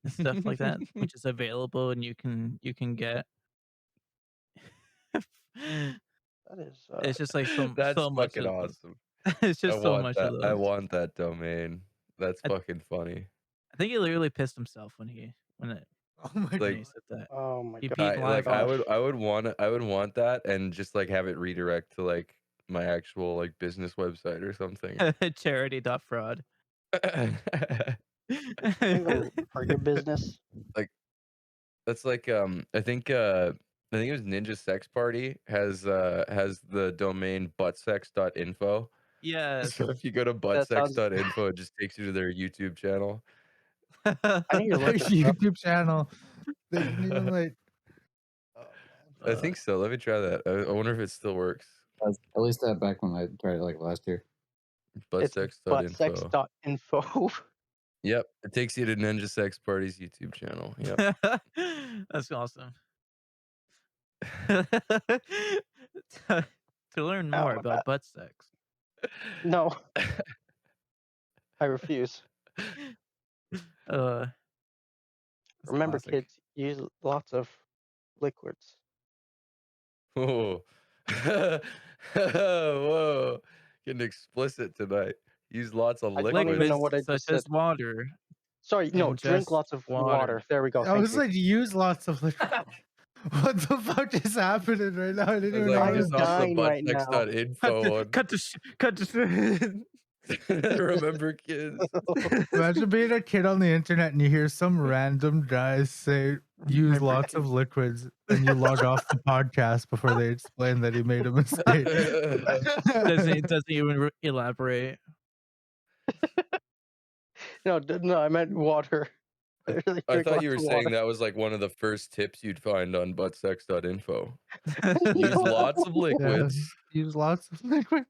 and stuff like that, which is available and you can get. That is It's just like That's so much fucking of awesome. it's I just so want much of that. I those. want that domain. That's I, fucking funny. I think he literally pissed himself Oh my when Like he said that. oh my He god. peed live on it. I would want that and just like have it redirect to like my actual like business website or something. Charity.fraud. Single for your business. Like that's like I think it was Ninja Sex Party has the domain buttsex.info. So Yes. if you go to That sounds. buttsex.info, it just takes you to their YouTube channel. I need to Their look it up. YouTube channel. They didn't even like. Oh I Uh, think so. Let me try that. I wonder if it still works. At least that back when I tried it like last year. It's Buttsex.info. buttsex.info. Yep, it takes you to Ninja Sex Party's YouTube channel. Yep. That's awesome. to, to learn How more about about that? butt sex. No, I refuse. Uh, it's Remember, classic. kids, use lots of liquids. Oh. Whoa. Getting explicit tonight. Use lots of I don't even know liquids. what I Liquids such just as said. water. Sorry, no, drink Ingest lots of water. water. There we go. I Thank was you. like, use lots of liquid. What the fuck is happening right now? I didn't I was even know like, what I'm just off the dying right now. buttsex.info one. Cut the Remember, kids? Imagine being a kid on the internet and you hear some random guy say use Remember, lots of kids. liquids and you log off the podcast before they explain that he made a mistake. doesn't even elaborate. No, no, I meant water. Like, I drink thought you lots were of saying water. that was like one of the first tips you'd find on buttsex.info. Use No. lots of Yeah, liquids. use lots of liquid.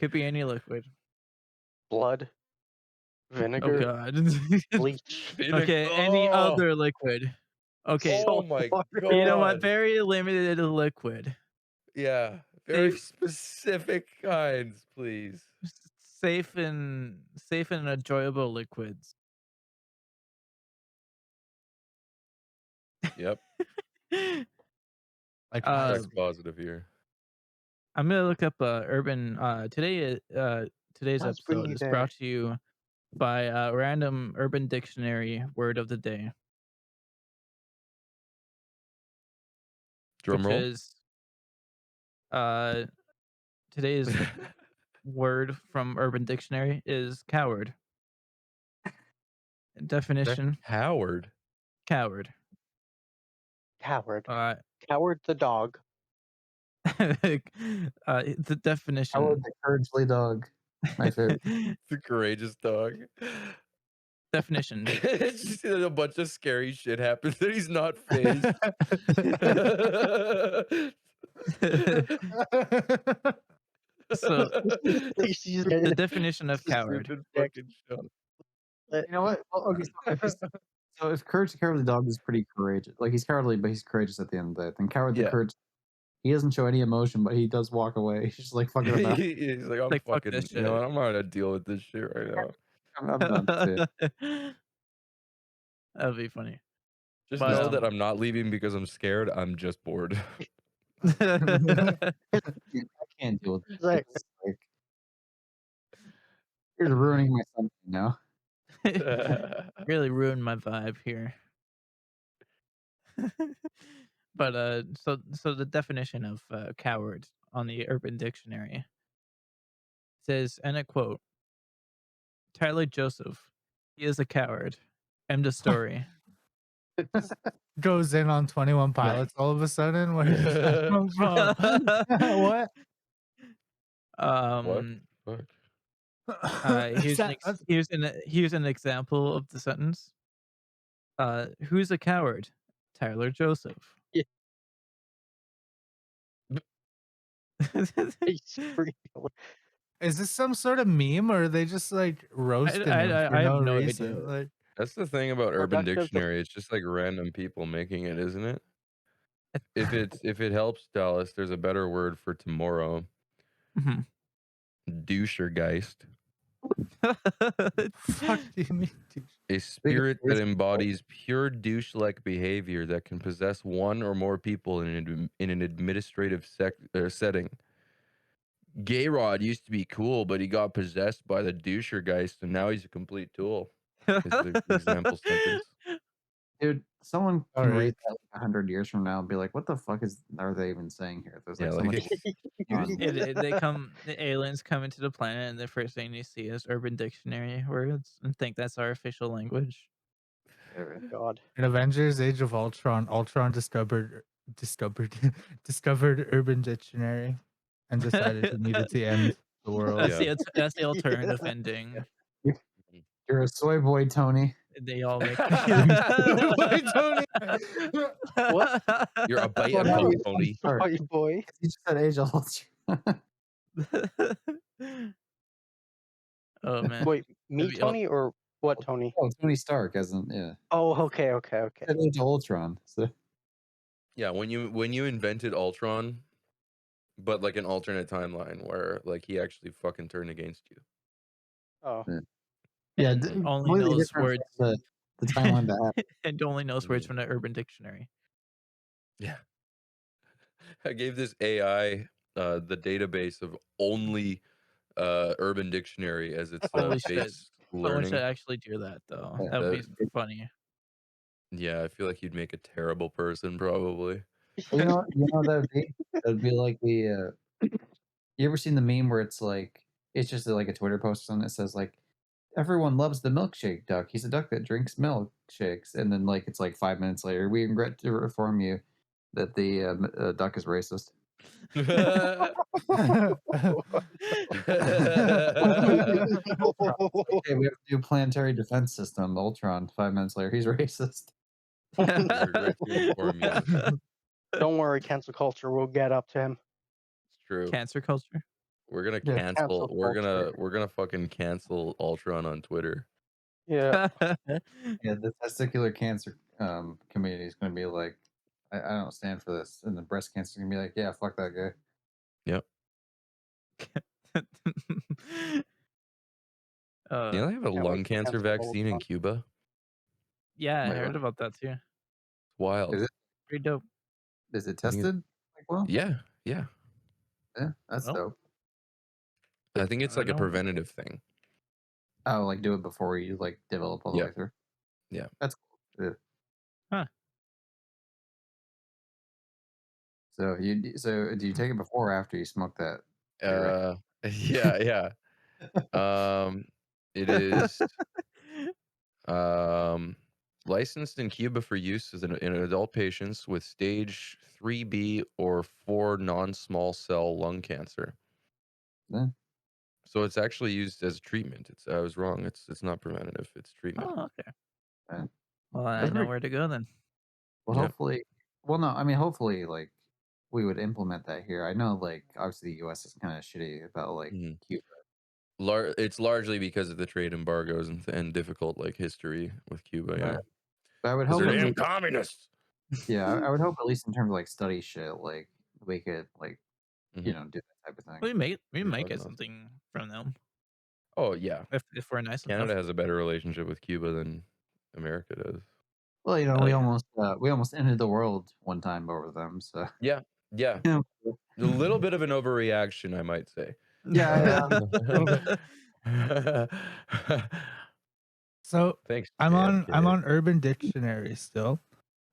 Could be any liquid. Blood, Oh vinegar, god. bleach, Okay, any Oh, other liquid. Okay, oh salt my water. you know what? god. Very limited liquid. Yeah, very Safe, specific kinds, please. safe and enjoyable liquids. Yep, Like uh, sex positive here. I'm gonna look up urban. Today's Must bring episode you is there. brought to you by random Urban Dictionary word of the day, Drum which roll. is uh today's word from Urban Dictionary is coward. Definition: Howard. coward. Coward. Uh, Coward the dog. the Howard definition. the Couragely dog. My favorite. The courageous dog. Definition. It's just a bunch of scary shit happens and he's not phased. So Please use the it. definition of coward. Stupid Dick. fucking show. You know what? Well, okay, so if Courage the Cowardly Dog is pretty courageous, like he's cowardly, but he's courageous at the end of the day. Then Coward the Yeah. Courage, he doesn't show any emotion, but he does walk away. He's just like fucking about. He's like, I'm Like fuck fucking, this you know shit. what? I'm not gonna deal with this shit right now. I'm done. That's it. That'd be funny. Just But know that I'm not leaving because I'm scared. I'm just bored. I can't deal with It's it. like, It's like you're ruining my Sunday now. really ruined my vibe here. But so the definition of coward on the Urban Dictionary says, and I quote, Tyler Joseph, he is a coward. End of story. goes in on 21 Pilots all of a sudden. Where does that come from? What? What? um Fuck. here's an example of the sentence. Who's a coward? Tyler Joseph. Yeah. He's real. Is this some sort of meme, or are they just like roasting him for I have no no reason? idea. Like, That's the thing about Urban Productive. Dictionary. It's just like random people making it, isn't it? If it helps, Dallas, there's a better word for tomorrow. Mhm. Douchergeist. fuck do you mean? Dude? A spirit that embodies pure douche-like behavior that can possess one or more people in an administrative setting. Gayrod used to be cool, but he got possessed by the douchergeist, and now he's a complete tool. Is the example sentence. Dude, someone All can read right. that like 100 years from now and be like, "What the fuck are they even saying here?" There's like Yeah, so like much. The aliens come into the planet, and the first thing they see is Urban Dictionary words, and think that's our official language. God. In Avengers: Age of Ultron, Ultron discovered discovered Urban Dictionary and decided he needed to end the world. Yeah. That's the alternative ending. You're a soy boy, Tony. They all make Why, Tony? What? You're a bite Well, of now milk, you- Tony. Sorry. Boy, boy. You just said Age of Ultron. Oh man. Wait, me, That'd be all- Tony, or what, Tony? Oh, Tony Stark, as in yeah. Oh, okay. Said Age of Ultron. So Yeah, when you invented Ultron, but like an alternate timeline where like he actually fucking turned against you. Oh, yeah, and only completely knows different words from the timeline that happened. and only knows words from the Urban Dictionary. Yeah. I gave this AI the database of only Urban Dictionary as its Holy shit. base Someone should learning. actually do that though. Yeah, That would be funny. Yeah, I feel like you'd make a terrible person probably. Well, you know that would be like the. You ever seen the meme where it's like it's just like a Twitter post or something that says like everyone loves the milkshake duck. He's a duck that drinks milkshakes, and then like it's like 5 minutes later, we regret to inform you that the duck is racist. Okay, we have a new planetary defense system, Ultron. 5 minutes later, he's racist. Regret to inform you. don't worry, cancel culture. We'll get up to him. It's true. Cancer culture. We're gonna Yeah, cancel. cancel We're culture. gonna fucking cancel Ultron on Twitter. Yeah. Yeah, the testicular cancer community is going to be like, I don't stand for this, and the breast cancer is going to be like, yeah, fuck that guy. Yep. You know they have a Can't wait lung to cancer cancel vaccine in Ultron. Cuba. Yeah, I Wait, heard what? about that too. Wild. Is it Pretty dope. is it I think tested? Like, well, Yeah, yeah. that's Well, dope. I think it's I like a know. preventative thing. Oh, like do it before you like develop all the Yeah. way through. Yeah. That's cool. Yeah. Huh. So do you take it before or after you smoke that? Cigarette? Yeah. It is licensed in Cuba for use in adult patients with stage 3B or 4 non-small cell lung cancer. Yeah. So it's actually used as treatment. I was wrong. It's not preventative. It's treatment. Oh, okay. Yeah. Well, I That's know pretty where to go then. Well, Yep. hopefully. Well, no, I mean, hopefully, like we would implement that here. I know, like obviously, the U.S. is kind of shitty about like Mhm. Cuba. It's largely because of the trade embargoes and difficult like history with Cuba. Yeah, Right. But I would 'cause hope, they're at damn least, communists. yeah, I would hope at least in terms of like study shit, like we could like Mhm. do that type of thing. We Be might fucking get awesome. something from them Oh yeah, if we're nice Canada enough. has a better relationship with Cuba than America does. Well, Oh we yeah. almost ended the world one time over them. So Yeah. yeah, A little bit of an overreaction, I might say. yeah. So Thanks, I'm JFK. on Urban Dictionary still.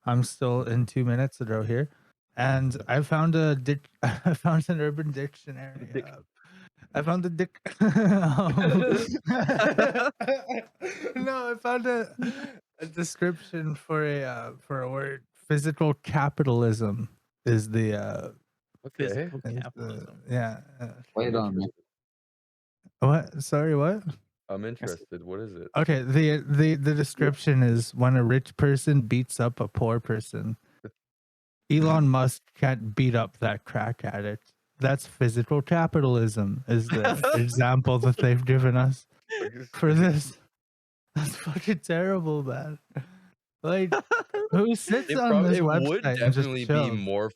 I'm still in 2 minutes ago here, and I found I found an Urban Dictionary. Dick. I found a dick. No, I found a description for a word. Physical capitalism is the Okay. Physical capitalism. yeah. Wait I'm on me. interested. What? Sorry, what? I'm interested. What is it? Okay, the description is when a rich person beats up a poor person. Elon Musk can't beat up that crack addict. That's physical capitalism is the example that they've given us for this. That's fucking terrible, man. Like, who sits on this it would website and just definitely be chills? more.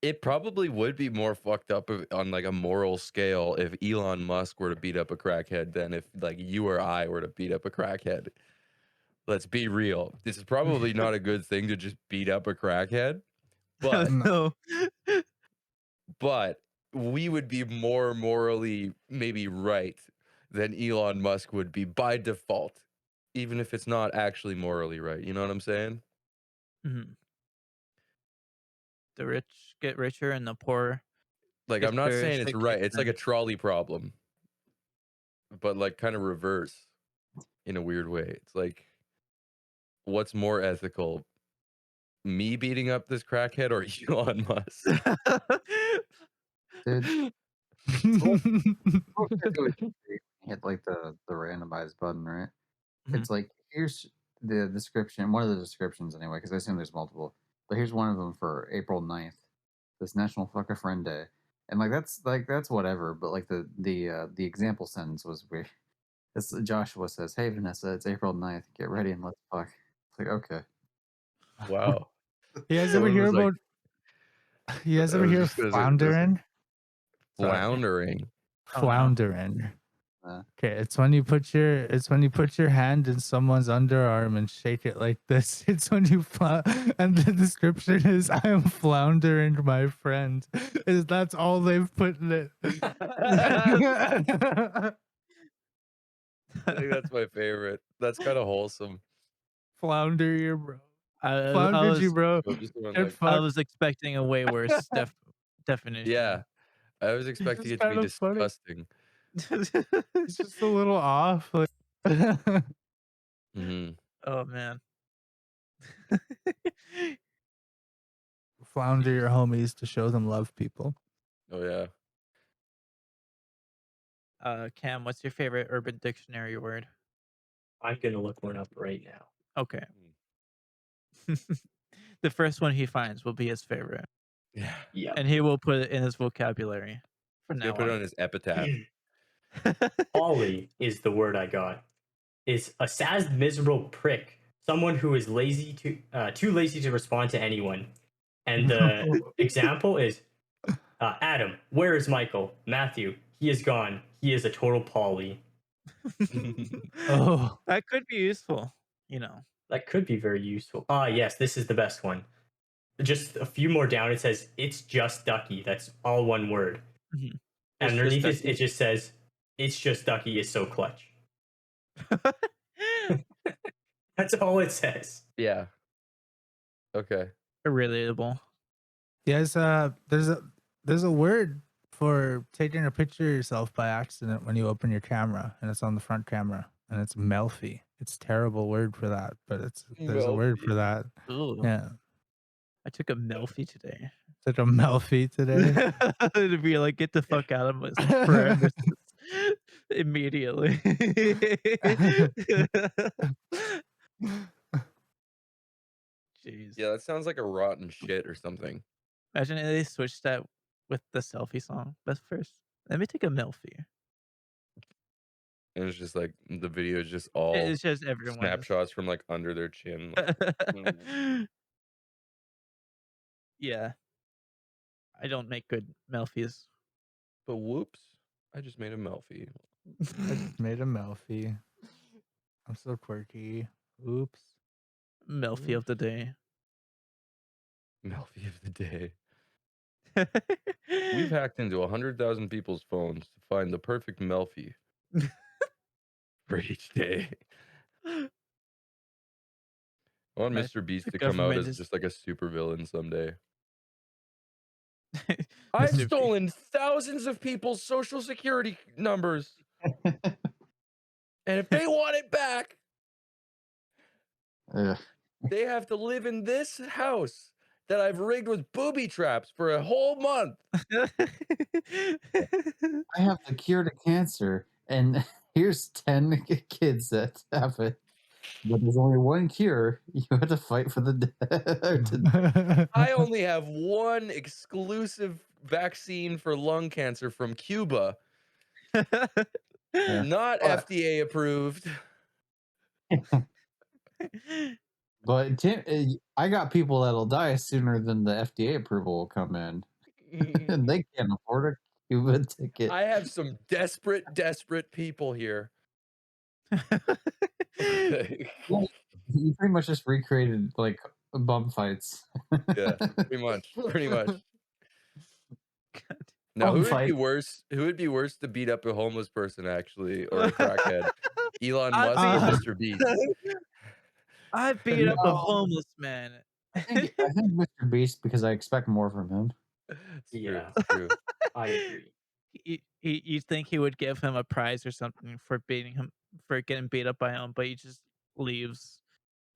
It probably would be more fucked up on like a moral scale if Elon Musk were to beat up a crackhead than if like you or I were to beat up a crackhead. Let's be real. This is probably not a good thing to just beat up a crackhead, but No. but we would be more morally maybe right than Elon Musk would be by default, even if it's not actually morally right. You know what I'm saying? Mhm. The rich get richer and the poor Like, get I'm not saying it's shake right. It's like a thin. trolley problem, but like kind of reverse in a weird way. It's like, what's more ethical? Me beating up this crackhead or Elon Musk? Dude, what they're doing, they hit like the randomize button, right? Mhm. It's like here's the description, one of the descriptions anyway, because I assume there's multiple. But here's one of them for April 9th, this National Fuck a Friend Day, and that's whatever. But like the example sentence was weird. It's Joshua says, "Hey Vanessa, it's April 9th. Get ready and let's fuck." It's like okay. Wow. You guys ever Someone hear was like, about? You guys I ever was hear just gonna say this floundering? Sorry, floundering. Oh, no. floundering. Uh, Okay, it's when you put your hand in someone's underarm and shake it like this. It's when you and the description is I am floundering my friend. Is that's all they've put in it. I think that's my favorite. That's kind of wholesome. Flounder your bro. I Floundered you, was bro. So just someone Get like, I fucked. was expecting a way worse definition. yeah, I was It's expecting just it to be kind of funny. disgusting. It's just a little off. Like Hmm. Oh man. flounder Jeez. your homies to show them love, people. Oh yeah. Cam, what's your favorite Urban Dictionary word? I'm gonna look one up right now. Okay. The first one he finds will be his favorite, Yeah. Yeah. and he will put it in his vocabulary from He's gonna now put it on. on his epitaph. Ollie is the word I got. Is a sad, miserable prick. Someone who is lazy too lazy to respond to anyone. And the example is Adam, where is Michael? Matthew, he is gone. He is a total Polly. Oh, That could be useful, you know. That could be very useful. Yes, this is the best one. Just a few more down, it says, it's just Ducky. That's all one word. Mhm. And It's just underneath it, Ducky? it just says, it's just Ducky is so clutch. That's all it says. Yeah. Okay. Relatable. yes. There's a word for taking a picture of yourself by accident when you open your camera and it's on the front camera and it's Melfi. It's a terrible word for that, but there's a word for that. Ooh. Yeah, I took a Melfi today. such a Melfi today. To be like, get the fuck out of my premises immediately. Jeez. Yeah, that sounds like a rotten shit or something. Imagine if they switched that with the selfie song. But first, let me take a Melfi. And it's just like the video is just all It's just everyone's. snapshots from like under their chin. Like, Yeah. I don't make good Melfis. but whoops, I just made a Melfi. I just made a Melfi. I'm so quirky. Oops. Melfi of the day. Melfi of the day. We've hacked into 100,000 people's phones to find the perfect Melfi for each day. I want My- Mr. Beast the to come out government as is just like a supervillain someday. Mr. I've Beast. stolen thousands of people's social security numbers. And if they want it back, Ugh. they have to live in this house that I've rigged with booby traps for a whole month. I have the cure to cancer, and here's 10 kids that have it. But there's only one cure. You have to fight for the dead. I only have one exclusive vaccine for lung cancer from Cuba, Yeah. not But, FDA approved. but I got people that'll die sooner than the FDA approval will come in, and they can't afford a Cuba ticket. I have some desperate people here. Well, you pretty much just recreated like bum fights. Yeah, pretty much. Now, Bum who would be fight. worse? Who would be worse to beat up a homeless person actually, or a crackhead? Elon I Musk or beat Mr. Beast? I beat up a homeless man. I think Mr. Beast because I expect more from him. It's true. Yeah. It's true. I agree. You think he would give him a prize or something for beating him for getting beat up by him, but he just leaves.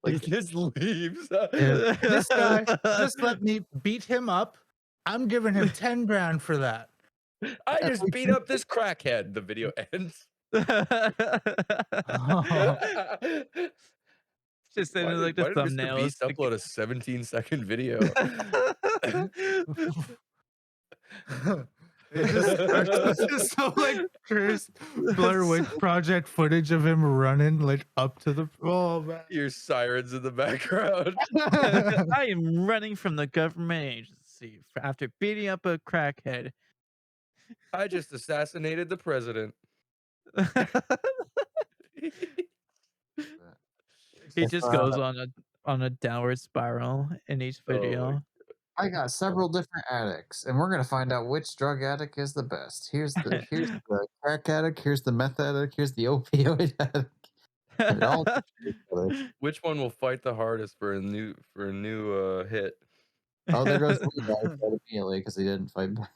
He Like, just leaves. if this guy just let me beat him up, I'm giving him 10 grand for that. I just beat up this crackhead. The video ends. Just in Why like did, the why did Mr. thumbnails. Beast upload a 17-second video? It's just so like cursed Blair Witch Project footage of him running like up to the man. Your sirens in the background. I am running from the government agency after beating up a crackhead. I just assassinated the president. He just goes on a downward spiral in each video. I got several different addicts, and we're gonna find out which drug addict is the best. Here's the crack addict. Here's the meth addict. Here's the opioid addict. And it all Which one will fight the hardest for a new hit? Oh, there goes Levi immediately because he didn't fight back.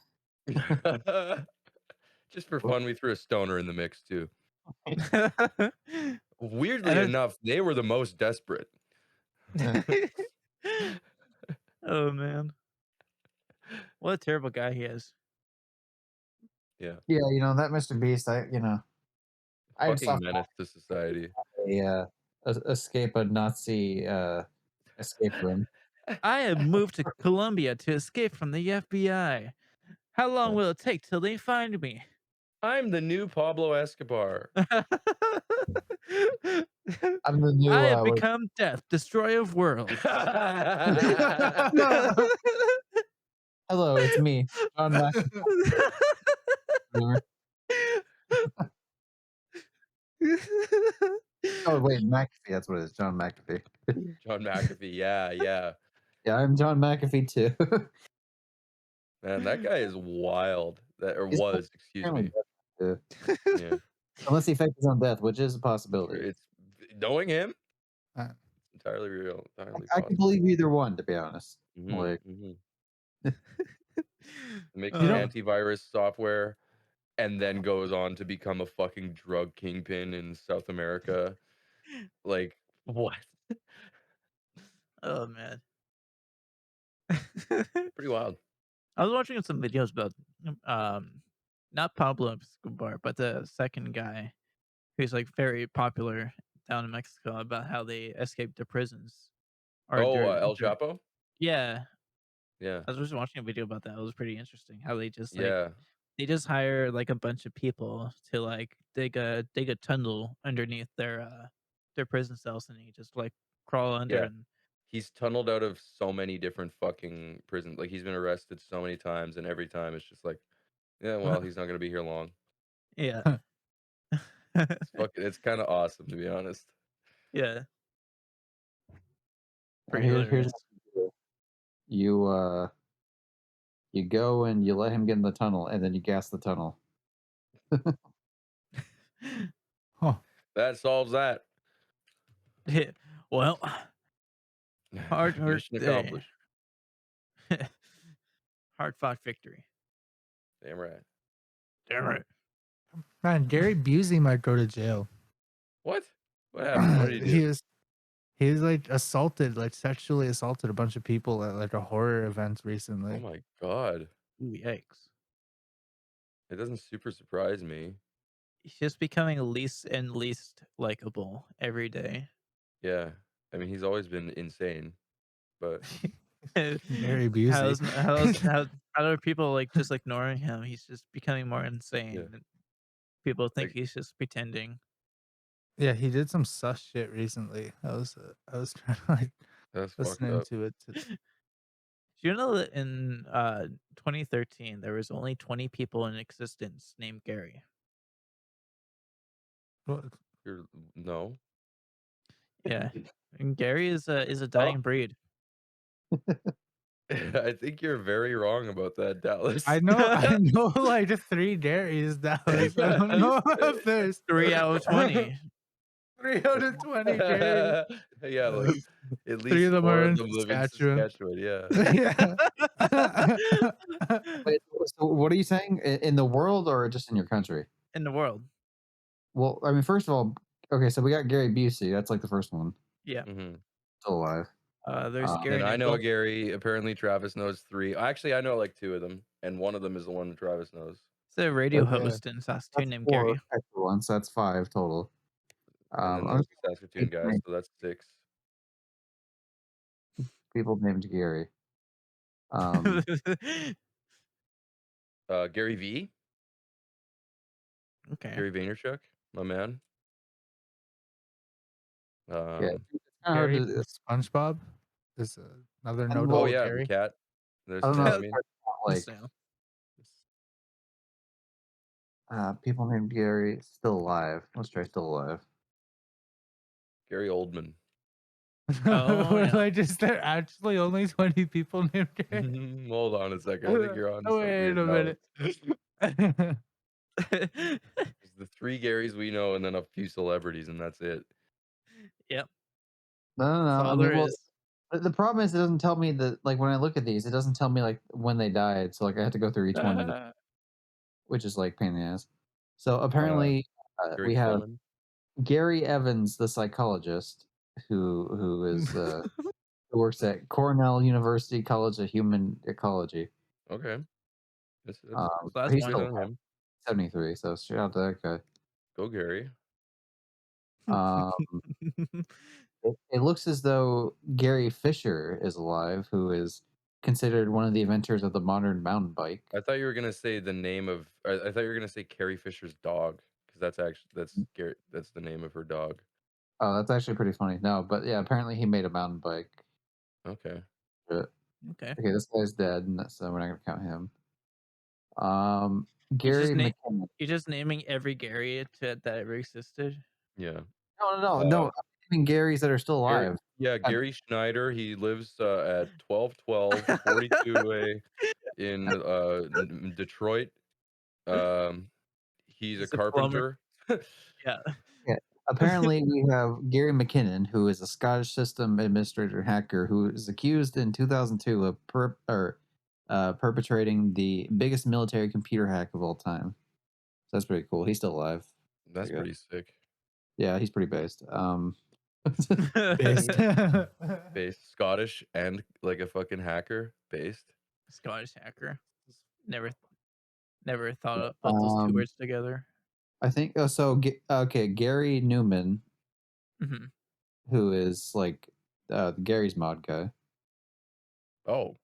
Just for fun, we threw a stoner in the mix too. Weirdly And enough, they were the most desperate. oh man, what a terrible guy he is. Yeah, Yeah, that Mr. Beast. I'd fucking menace to society. Escape a Nazi escape room. I have moved to Colombia to escape from the FBI. How long will it take till they find me? I'm the new Pablo Escobar. I'm the new. I have become death, destroyer of worlds. Hello, it's me, John McAfee. Oh wait, McAfee. That's what it is. John McAfee. John McAfee. Yeah. Yeah, I'm John McAfee too. Man, that guy is wild. Excuse me. Yeah. Unless he faked his own death, which is a possibility. It's knowing him. Uh, It's entirely real. Entirely I can believe either one, to be honest. Makes antivirus software and then goes on to become a fucking drug kingpin in South America. Like, what? Oh man. Pretty wild. I was watching some videos about not Pablo Escobar, but the second guy who's like very popular down in Mexico about how they escaped the prisons. El Chapo? Yeah. Yeah. I was just watching a video about that. It was pretty interesting how they just Yeah. they just hire like a bunch of people to like dig a tunnel underneath their prison cells, and he just like crawl under Yeah. and He's tunneled out of so many different fucking prisons. Like, he's been arrested so many times, and every time it's just like, yeah, well, he's not gonna be here long. yeah. It's kind of awesome, to be honest. Yeah. Here's you go and you let him get in the tunnel, and then you gas the tunnel. That solves that. Yeah. Well, hard Mission accomplished. hard fought victory. Damn right. Damn right. Man, Gary Busey might go to jail. What? What happened? What did he do? He was like sexually assaulted a bunch of people at like a horror event recently. Oh my god. Ooh, yikes. It doesn't super surprise me. He's just becoming least and least likable every day. Yeah. I mean, he's always been insane, but Gary Busey. how are people like just ignoring him? He's just becoming more insane. Yeah. And people think Like, he's just pretending. Yeah, he did some sus shit recently. I was trying to like that's fucked listen up. into it today. Do you know that in 2013 there was only 20 people in existence named Gary? What? No. Yeah, and Gary is a Oh. dying breed. I think you're very wrong about that, Dallas. I know like 3 Garys, Dallas. I don't know if there's 3 out of 20. 3 out of 20 Garys. Yeah, like at 3 least of them 4 are of in them live in Saskatchewan. Saskatchewan. Yeah. Yeah. Wait, so what are you saying? In the world or just in your country? In the world. Well, I mean, first of all, okay, so we got Gary Busey. That's like the first one. Yeah. Mm-hmm. Still alive. There's Gary And I know Nickel. Gary. Apparently, Travis knows 3. Actually, I know like 2 of them, and one of them is the one that Travis knows. It's a radio Okay. host in Saskatoon That's named 4 Gary. extra ones. So that's 5 total. And then I'm there's just the Saskatoon guys, so that's 6. people named Gary. Um, Gary V. Okay. Gary Vaynerchuk, my man. yeah, it's kind of hard Gary to. from SpongeBob is another And Oh notable yeah, the Gary. cat. There's I don't know. that. It's I mean, hard to Just count, now. people named Gary still alive. Let's try still alive. Gary Oldman. Oh, We're yeah. like, is there actually only 20 people named Gary? Hold on a second. I think you're on to something Wait here, a minute. Dallas. There's the 3 Garys we know, and then a few celebrities, and that's it. Yep. No. That's I all mean, there well, is. the problem is it doesn't tell me that. Like when I look at these, it doesn't tell me like when they died. So like I have to go through each one, which is like pain in the ass. So apparently, Gary we have Coleman. Gary Evans, the psychologist, who is who works at Cornell University College of Human Ecology. Okay. That's So that's He's fine. still on him. 73, so shout out to that guy. Go Gary. Um, it looks as though Gary Fisher is alive, who is considered one of the inventors of the modern mountain bike. I thought you were gonna say the name of. I thought you were gonna say Carrie Fisher's dog, because that's Gary. That's the name of her dog. Oh, that's actually pretty funny. No, but yeah, apparently he made a mountain bike. Okay. But, Okay. okay, this guy's dead, so we're not gonna count him. You're Gary just, McKinnon. you're just naming every Gary that ever existed. Yeah. No. I'm naming Garys that are still alive. Gary Schneider. He lives at 1212 42A in Detroit. He's a plumber. carpenter. Yeah. Yeah. Apparently, we have Gary McKinnon, who is a Scottish system administrator hacker who is accused in 2002 of perpetrating the biggest military computer hack of all time. So that's pretty cool. He's still alive. That's pretty sick. Yeah, he's pretty based. Based. Based Scottish and like a fucking hacker. Based. Scottish hacker. Never thought of put those 2 words together. I think so. Okay, Gary Newman, Mm-hmm. who is like Gary's mod guy. Oh.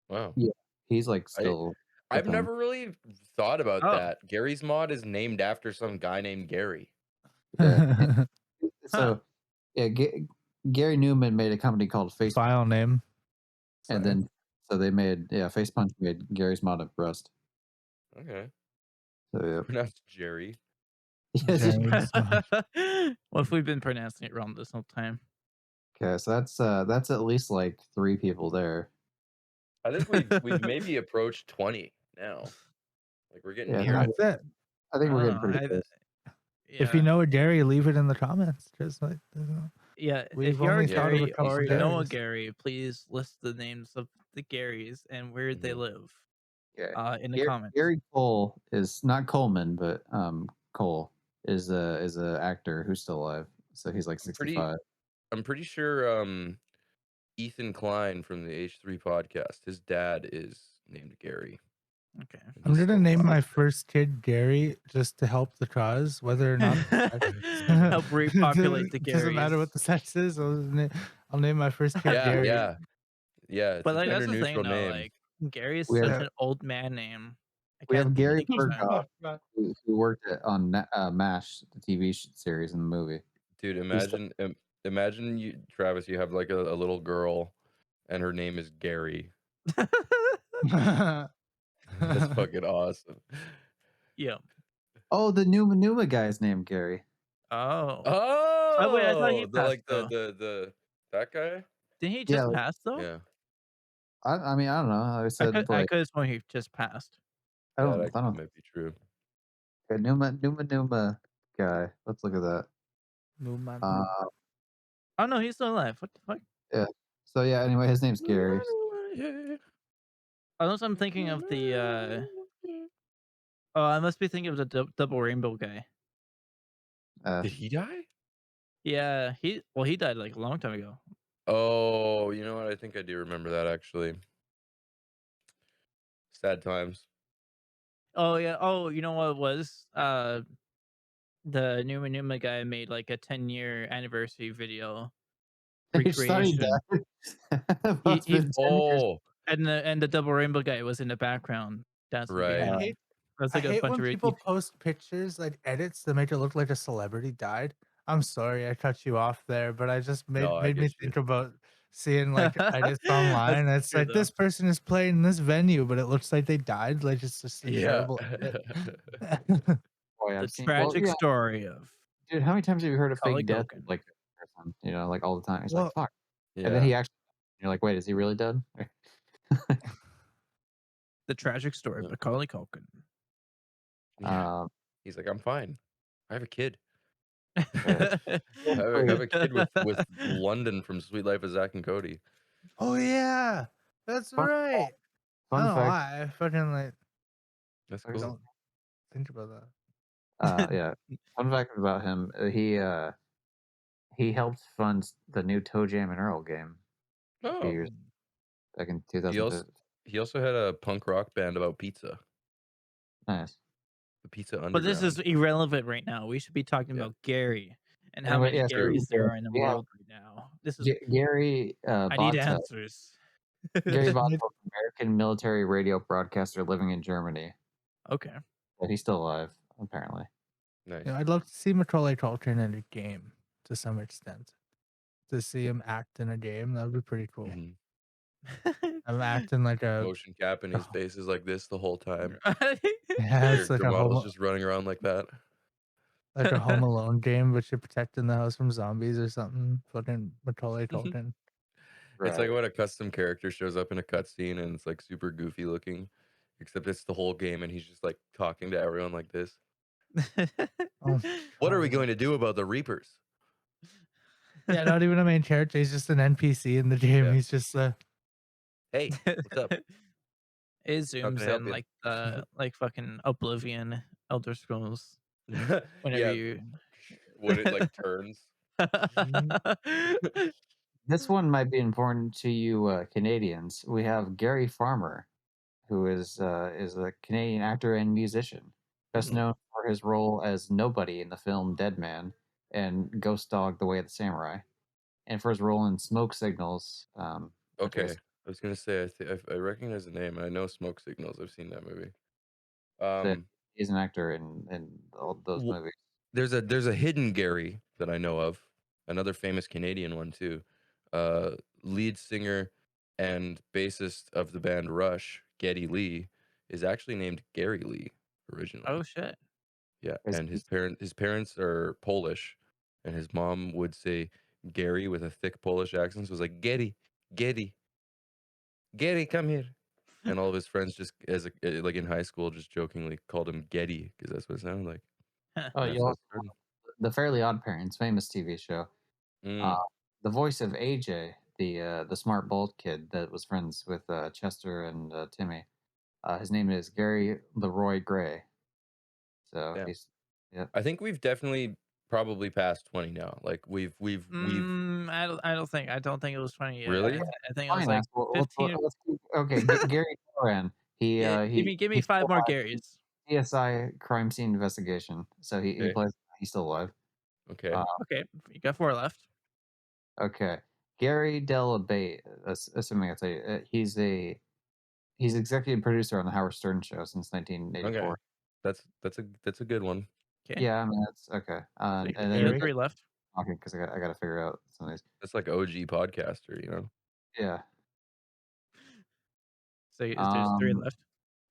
Wow. Yeah, he's like still. I've never really thought about Oh. that. Gary's mod is named after some guy named Gary. Yeah. So, yeah, Gary Newman made a company called Facebook. File name. And then, so they made, Facepunch made Gary's mod of Rust. Okay. So, yeah. Pronounced Jerry. What if we've been pronouncing it wrong this whole time? Okay, so that's at least like 3 people there. I think we've maybe approached 20 now. Like we're getting near. That's it. I think we're getting pretty close. If you know a Gary, leave it in the comments. Just like if we've you're a only thought of Gary a couple or know a Garys. Gary, please list the names of the Garys and where they live. Yeah. In the comments. Gary Cole is not Coleman, but Cole is a actor who's still alive. So he's like 65. I'm pretty sure Ethan Klein from the H3 podcast, his dad is named Gary. Okay. I'm gonna name my first kid Gary just to help the cause, whether or not help repopulate the Garys. Doesn't matter what the sex is. I'll name my first kid Gary. Yeah. Yeah, it's But a like that's gender the thing neutral though. name. Like Gary is We such have Yeah. an old man name. I we have can't Gary think of him. Burghoff, who worked on MASH, the TV series and the movie. Dude, He's imagine you, Travis, you have like a little girl, and her name is Gary. That's fucking awesome. Yeah. Oh, the Numa guy's named Gary. Oh. Oh wait, I thought he Oh, passed though. that guy? Didn't he Yeah, just pass though? Yeah, I mean, I don't know. I I said could like have sworn he just passed. I that don't actually might be true. okay, Numa guy. Let's look at that. Numa. Uh, Oh no, he's still alive. What the fuck? yeah. So yeah. Anyway, his name's Gary. Unless I'm thinking of the oh, I must be thinking of the double rainbow guy. Did he die? Yeah, he died like a long time ago. Oh, you know what? I think I do remember that actually. Sad times. Oh yeah. Oh, you know what it was? The Numa guy made like a 10-year anniversary video He studied recreation. that. He Must he been 10 years. Oh, and the double rainbow guy was in the background dancing right. behind I him. hate That's I like a hate bunch when of people repeat. post pictures, like edits that make it look like a celebrity died. I'm sorry I cut you off there, but I just No, I made me get you. think about seeing like edits That's online. It's true like though. this person is playing this venue, but it looks like they died. Like it's just a Yeah. terrible edit. Boy, The I've seen. Well, tragic yeah, story of dude. How many times have you heard of Macaulay fake death? Culkin. Like a person, you know, like all the time. He's like, Well, fuck. And then Yeah. he actually, you're like, wait, is he really dead? The tragic story of Yeah. Macaulay Culkin. Um, He's like, I'm fine. I have a kid. uh, I have a kid with London from Sweet Life of Zach and Cody. oh yeah, that's fun, right. I fun don't know fact. why. I fucking like That's Okay. cool. don't think about that. Yeah. Fun fact about him. He helped fund the new Toe Jam and Earl game a few Oh, years back in he also 2005. he also had a punk rock band about pizza, Nice. the Pizza But this is Underground. irrelevant right now. We should be talking Yeah. about Gary and how Anyway, many yeah. So Garys there are in the we have world right now. This is Gary I need Bonta. answers. Gary Bonta, American military radio broadcaster living in Germany. Okay. But he's still alive, apparently. Nice. You know, I'd love to see Macaulay Culkin in a game to some extent. To see him act in a game, that would be pretty cool. Mhm. I'm acting like a Motion cap and his face is like this the whole time. yeah, Your, it's like your a model's home just running around like that. Alone game, but you're protecting the house from zombies or something. Fucking Macaulay Culkin. It's like Right. when a custom character shows up in a cutscene and it's like super goofy looking, except it's the whole game and he's just like talking to everyone like this. Oh, What are we God. going to do about the Reapers? Yeah, not even a main character. He's just an NPC in the game. Yeah. He's just Hey, what's up? It How can zooms I help in you? like fucking Oblivion, Elder Scrolls. Whenever Yeah, you when it like turns. This one might be important to you Canadians. We have Gary Farmer, who is a Canadian actor and musician, best Mhm. known for his role as Nobody in the film Dead Man and Ghost Dog: The Way of the Samurai, and for his role in Smoke Signals. Which Okay, I was gonna say I recognize the name and I know Smoke Signals. I've seen that movie. so he's an actor in all those w- movies. there's a hidden Gary that I know of, another famous Canadian one too. Lead singer and bassist of the band Rush, Geddy Lee, is actually named Gary Lee originally. Oh shit. Yeah, Is- and his parents are Polish, and his mom would say Gary with a thick Polish accent. So it was like Geddy, Geddy, come here. And all of his friends just like in high school just jokingly called him Geddy because that's what it sounded like. Oh, And you that's how it also started. The Fairly Odd Parents, famous TV show. Mm, The voice of AJ, the smart bald kid that was friends with Chester and Timmy. His name is Gary Leroy Gray. So yeah. he's yeah. I think we've definitely probably passed 20 now. Like we've I don't think it was 20 yet. really? I think it was Fine, like asshole. 15. Okay, Gary Moran. Give me He's five still more alive. Garys. CSI crime scene investigation. So he Okay. plays. He's still alive. Okay. Okay, you got 4 left. Okay. Gary Delabate, assuming I tell you, he's executive producer on the Howard Stern Show since Okay, 1984. that's a good one. Okay. Yeah, I mean that's okay. So And you then got 3 left. talking because I got to figure out some of these. That's like OG podcaster, you know. Yeah. So there's 3 left.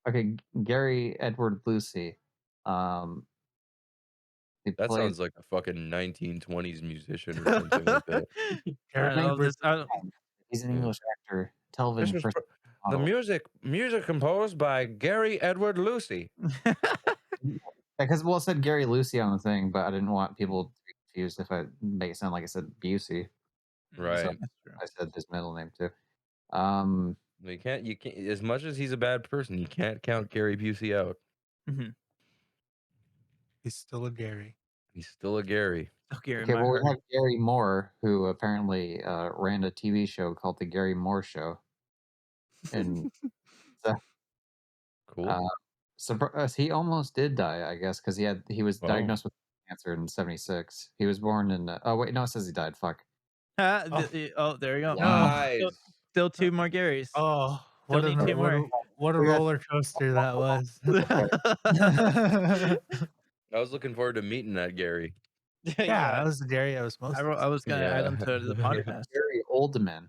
Okay, Gary Edward Lucy. He That played sounds like a fucking 1920s musician or something like that. I love this. He's an Yeah. English actor, television This is person. the model. music composed by Gary Edward Lucy. Because well, it said Gary Lucy on the thing, but I didn't want people to be confused if I make it sound like I said Busey. Right. So That's true. I said his middle name too. You can't as much as he's a bad person, you can't count Gary Busey out. Mhm. He's still a Gary. He's still a Gary. Oh, Gary, Okay, my well, we heart. have Gary Moore, who apparently ran a TV show called The Gary Moore Show. And so, Cool. he almost did die, I guess, because he was Oh. diagnosed with cancer in '76. He was born in. Oh wait, no, it says he died. Fuck. Oh, there you go. Lies. Still 2 more Garys. Oh, Still what need 2 more. a We got- roller coaster that was. I was looking forward to meeting that Gary. Yeah, that was the Gary I was most. I was gonna add him to the podcast. Gary Oldman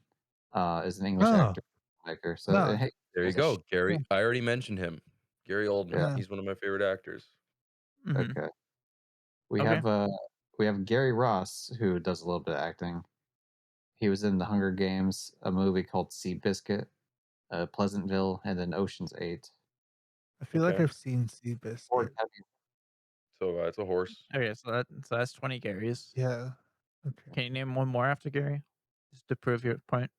is an English Oh. actor maker. So No. hey, There you there's a go, Gary. I already mentioned him. Gary Oldman. Yeah. He's one of my favorite actors. Mhm. Okay. We Okay. have Gary Ross, who does a little bit of acting. He was in The Hunger Games, a movie called Seabiscuit, Pleasantville, and then Ocean's 8. I feel like Okay. I've seen Seabiscuit. So it's a horse. Okay, so that's 20 Garys. Yeah. Okay. Can you name one more after Gary? Just to prove your point.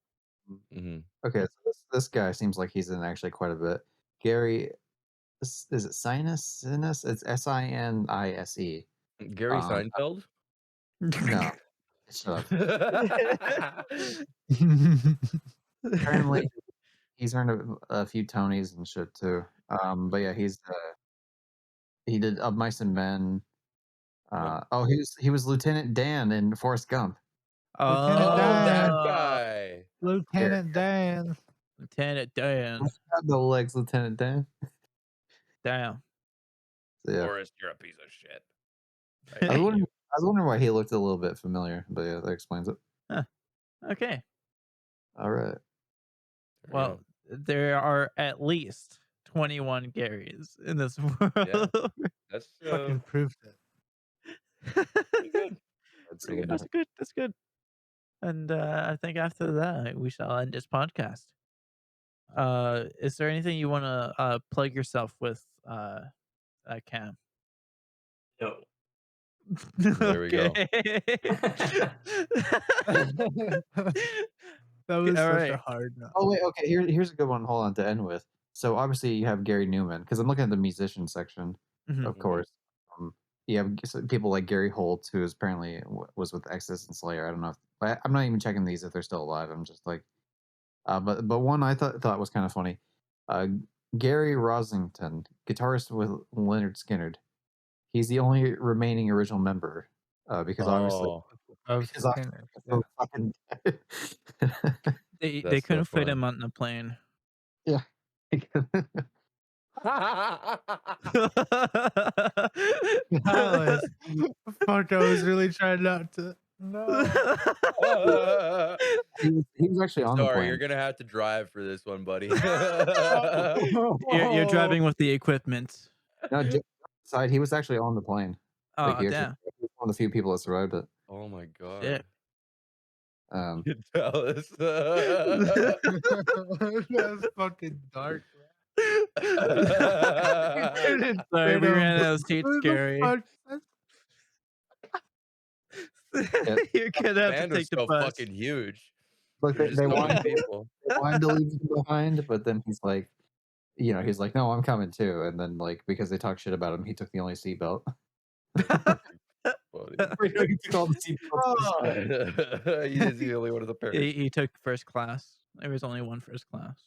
Mm-hmm. Okay, so this guy seems like he's in actually quite a bit. Gary, is it Sinus? It's Sinise. Gary Seinfeld? No, shut up. Apparently, he's earned a few Tonys and shit too. But yeah, he did Of Mice and Men. He was Lieutenant Dan in Forrest Gump. Lieutenant that Oh, guy. Lieutenant Dan. Lieutenant Dan. No legs, Lieutenant Dan. Damn. So, yeah. Forrest, you're a piece of shit. I was wondering why he looked a little bit familiar, but yeah, that explains it. Okay. All right. Well, there are at least 21 Garys in this world. That's Fucking proved it. pretty good. That's Pretty good. That's good. That's good. And I think after that, we shall end this podcast. Is there anything you want to plug yourself with, Cam? No. There we go. That was All such right. a hard no. Oh wait, okay. Here's a good one. Hold on to end with. So obviously you have Gary Newman because I'm looking at the musician section, Mhm. of course. You have people like Gary Holt, who is apparently was with Exodus and Slayer. I don't know. I'm not even checking these if they're still alive. I'm just like, but one I thought was kind of funny. Gary Rosington, guitarist with Leonard Skinner. He's the only remaining original member because obviously I was because saying it, fucking They That's so couldn't fit funny. him on the plane. yeah. Fuck, I was really trying not to. No. He was actually on the Sorry, plane. you're gonna have to drive for this one, buddy. You're driving with the equipment. No, side, he was actually on the plane. Oh, he damn. he was one of the few people that survived it. Oh my god. Shit. You tell us. That's fucking dark. Sorry, we ran out of seats, Gary. You're gonna have to Band was take the so bus. fucking huge. Look, There's just they so many wanted people. to leave him behind, but then he's like, he's like, no, I'm coming too. And then like because they talk shit about him, he took the only seatbelt. He took all the seatbelts. He's the only one of the parents. He took first class. There was only one first class.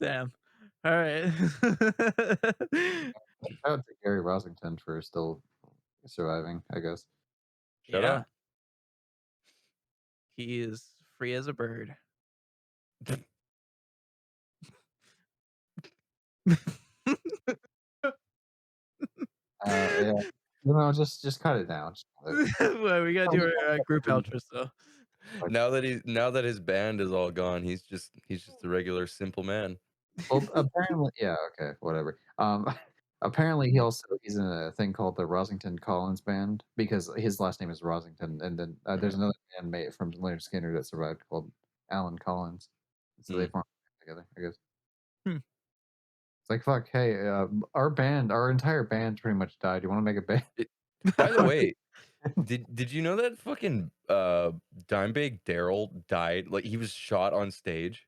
Damn. All right. Shout out to Gary Rosington for still surviving, I guess. Shut Yeah, up. he is free as a bird. Yeah. No, just cut it down. Just cut it. Well, we gotta do our group outro, so. Now that his band is all gone, he's just a regular simple man. Well, apparently, yeah. Okay, whatever. Apparently he's in a thing called the Rosington Collins Band because his last name is Rosington, and then there's another bandmate from Leonard Skinner that survived called Alan Collins. So they Hmm. formed together, I guess. Hmm. It's like fuck. Hey, our entire band pretty much died. You want to make a band? By the way, did you know that fucking Dimebag Daryl died? Like he was shot on stage.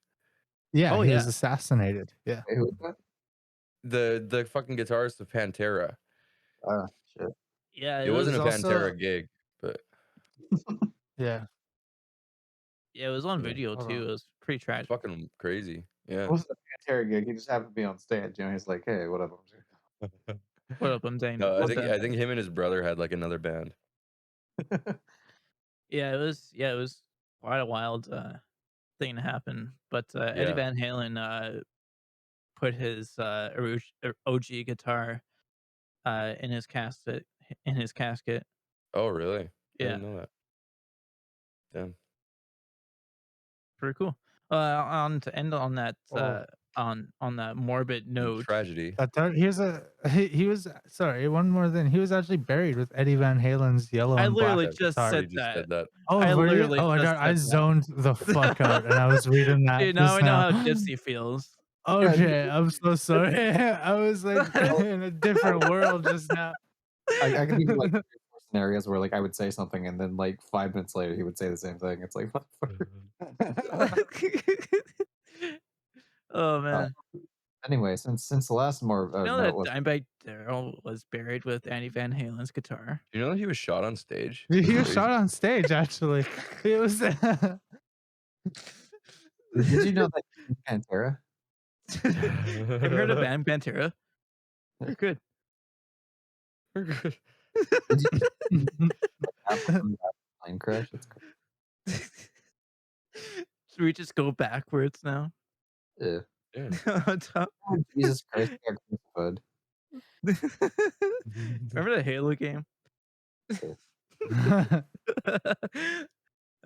Yeah, Oh, he yeah. was assassinated. Yeah. Hey, who is that? The fucking guitarist of Pantera. Shit. Yeah, It it wasn't was a There's also Pantera gig, but yeah. yeah, it was on Yeah. video Hold too. on. It was pretty tragic. fucking crazy. It Yeah. wasn't a Pantera gig. He just happened to be on stage. You know, he's like, hey, what up? What up, I'm Dane? No, What the I think him and his brother had like another band. Yeah, it was quite a wild, thing to happen, but, Eddie Yeah. Van Halen, put his, OG guitar, in his casket. Oh, really? I Yeah, didn't know that. Damn. pretty cool. On to end on that, Oh, on that morbid note. Tragedy. here's he was sorry. One more thing. He was actually buried with Eddie Van Halen's yellow I and black literally Yeah, just guitar. you said just that. said that. Oh, I were you? literally Oh my just god, I said zoned the fuck out, and I was reading that Dude, now just I know now. how Gypsy feels. Okay, I'm so sorry. I was like Oh, in a different world just now. I could think of like 3 or 4 scenarios where like I would say something and then like 5 minutes later he would say the same thing. It's like motherfucker. Oh, Uh, man. anyway, since the last more You know note that was Dimebag Daryl was buried with Eddie Van Halen's guitar? Do you know that he was shot on stage? He That's was crazy. shot on stage actually. It was did you know that Pantera? Have you heard of Band Pantera? They're good. Did you have from that plane crash? It's cool. Should we just go backwards now? Yeah. Yeah. On top? Oh, Jesus Christ, he got crucified. Remember the Halo game?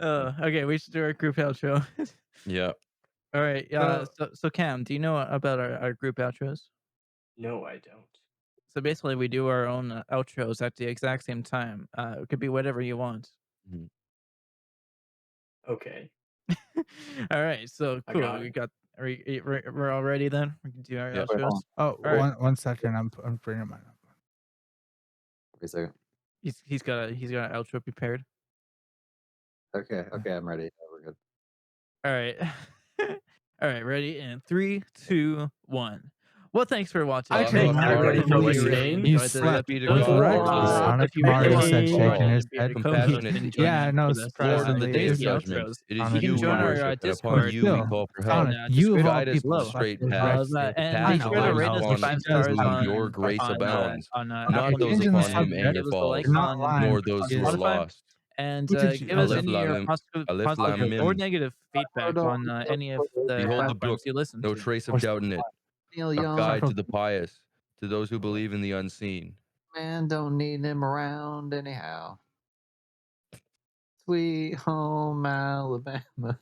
Oh, okay, we should do our group outro. Yeah. All right, so so Cam, do you know about our group outros? No, I don't. So basically, we do our own outros at the exact same time. It could be whatever you want. Mhm. Okay, All right, so I cool. got We it. got we're all ready then. We can do our Yeah. Wait, hold outros. oh All right, one second. I'm bringing mine up. Wait a second. he's got an outro prepared. Okay, I'm ready. Yeah, we're good. All right, all right, ready in 3, 2, 1. Well, thanks for watching. I Oh, Hey, no, can I not Marty, really hope you believe really in. You enjoyed this slept be to episode. correctly. God. If Sonic you really Marty want to said, join shaking in his and be head. a co-host Compassionate and to join Yeah, in no, with us Lord, in the surprisingly, day with of it's the judgment, outros, it on is you a can you we join Sonic. our worship, and upon But Discord you we still, call for help. Sonic, in you of all Guide us in the people below. slept straight path. But correctly. and I be Path know, sure to I those rate know, us but upon 5 she does stars whom lie. your on grace abounds, Okay, Apple not those changing Music the upon whom and subject. anger give us a like You're falls, not on lying. nor those who are Spotify. lost. And Who did give you? us Aleph any Lamim, Aleph positive or Lamim. negative feedback on any of the Behold the book, platforms you listen no to. trace of doubt in it. Neil A Young, guide to the pious, to those who believe in the unseen. man, don't need him around anyhow. Sweet home Alabama.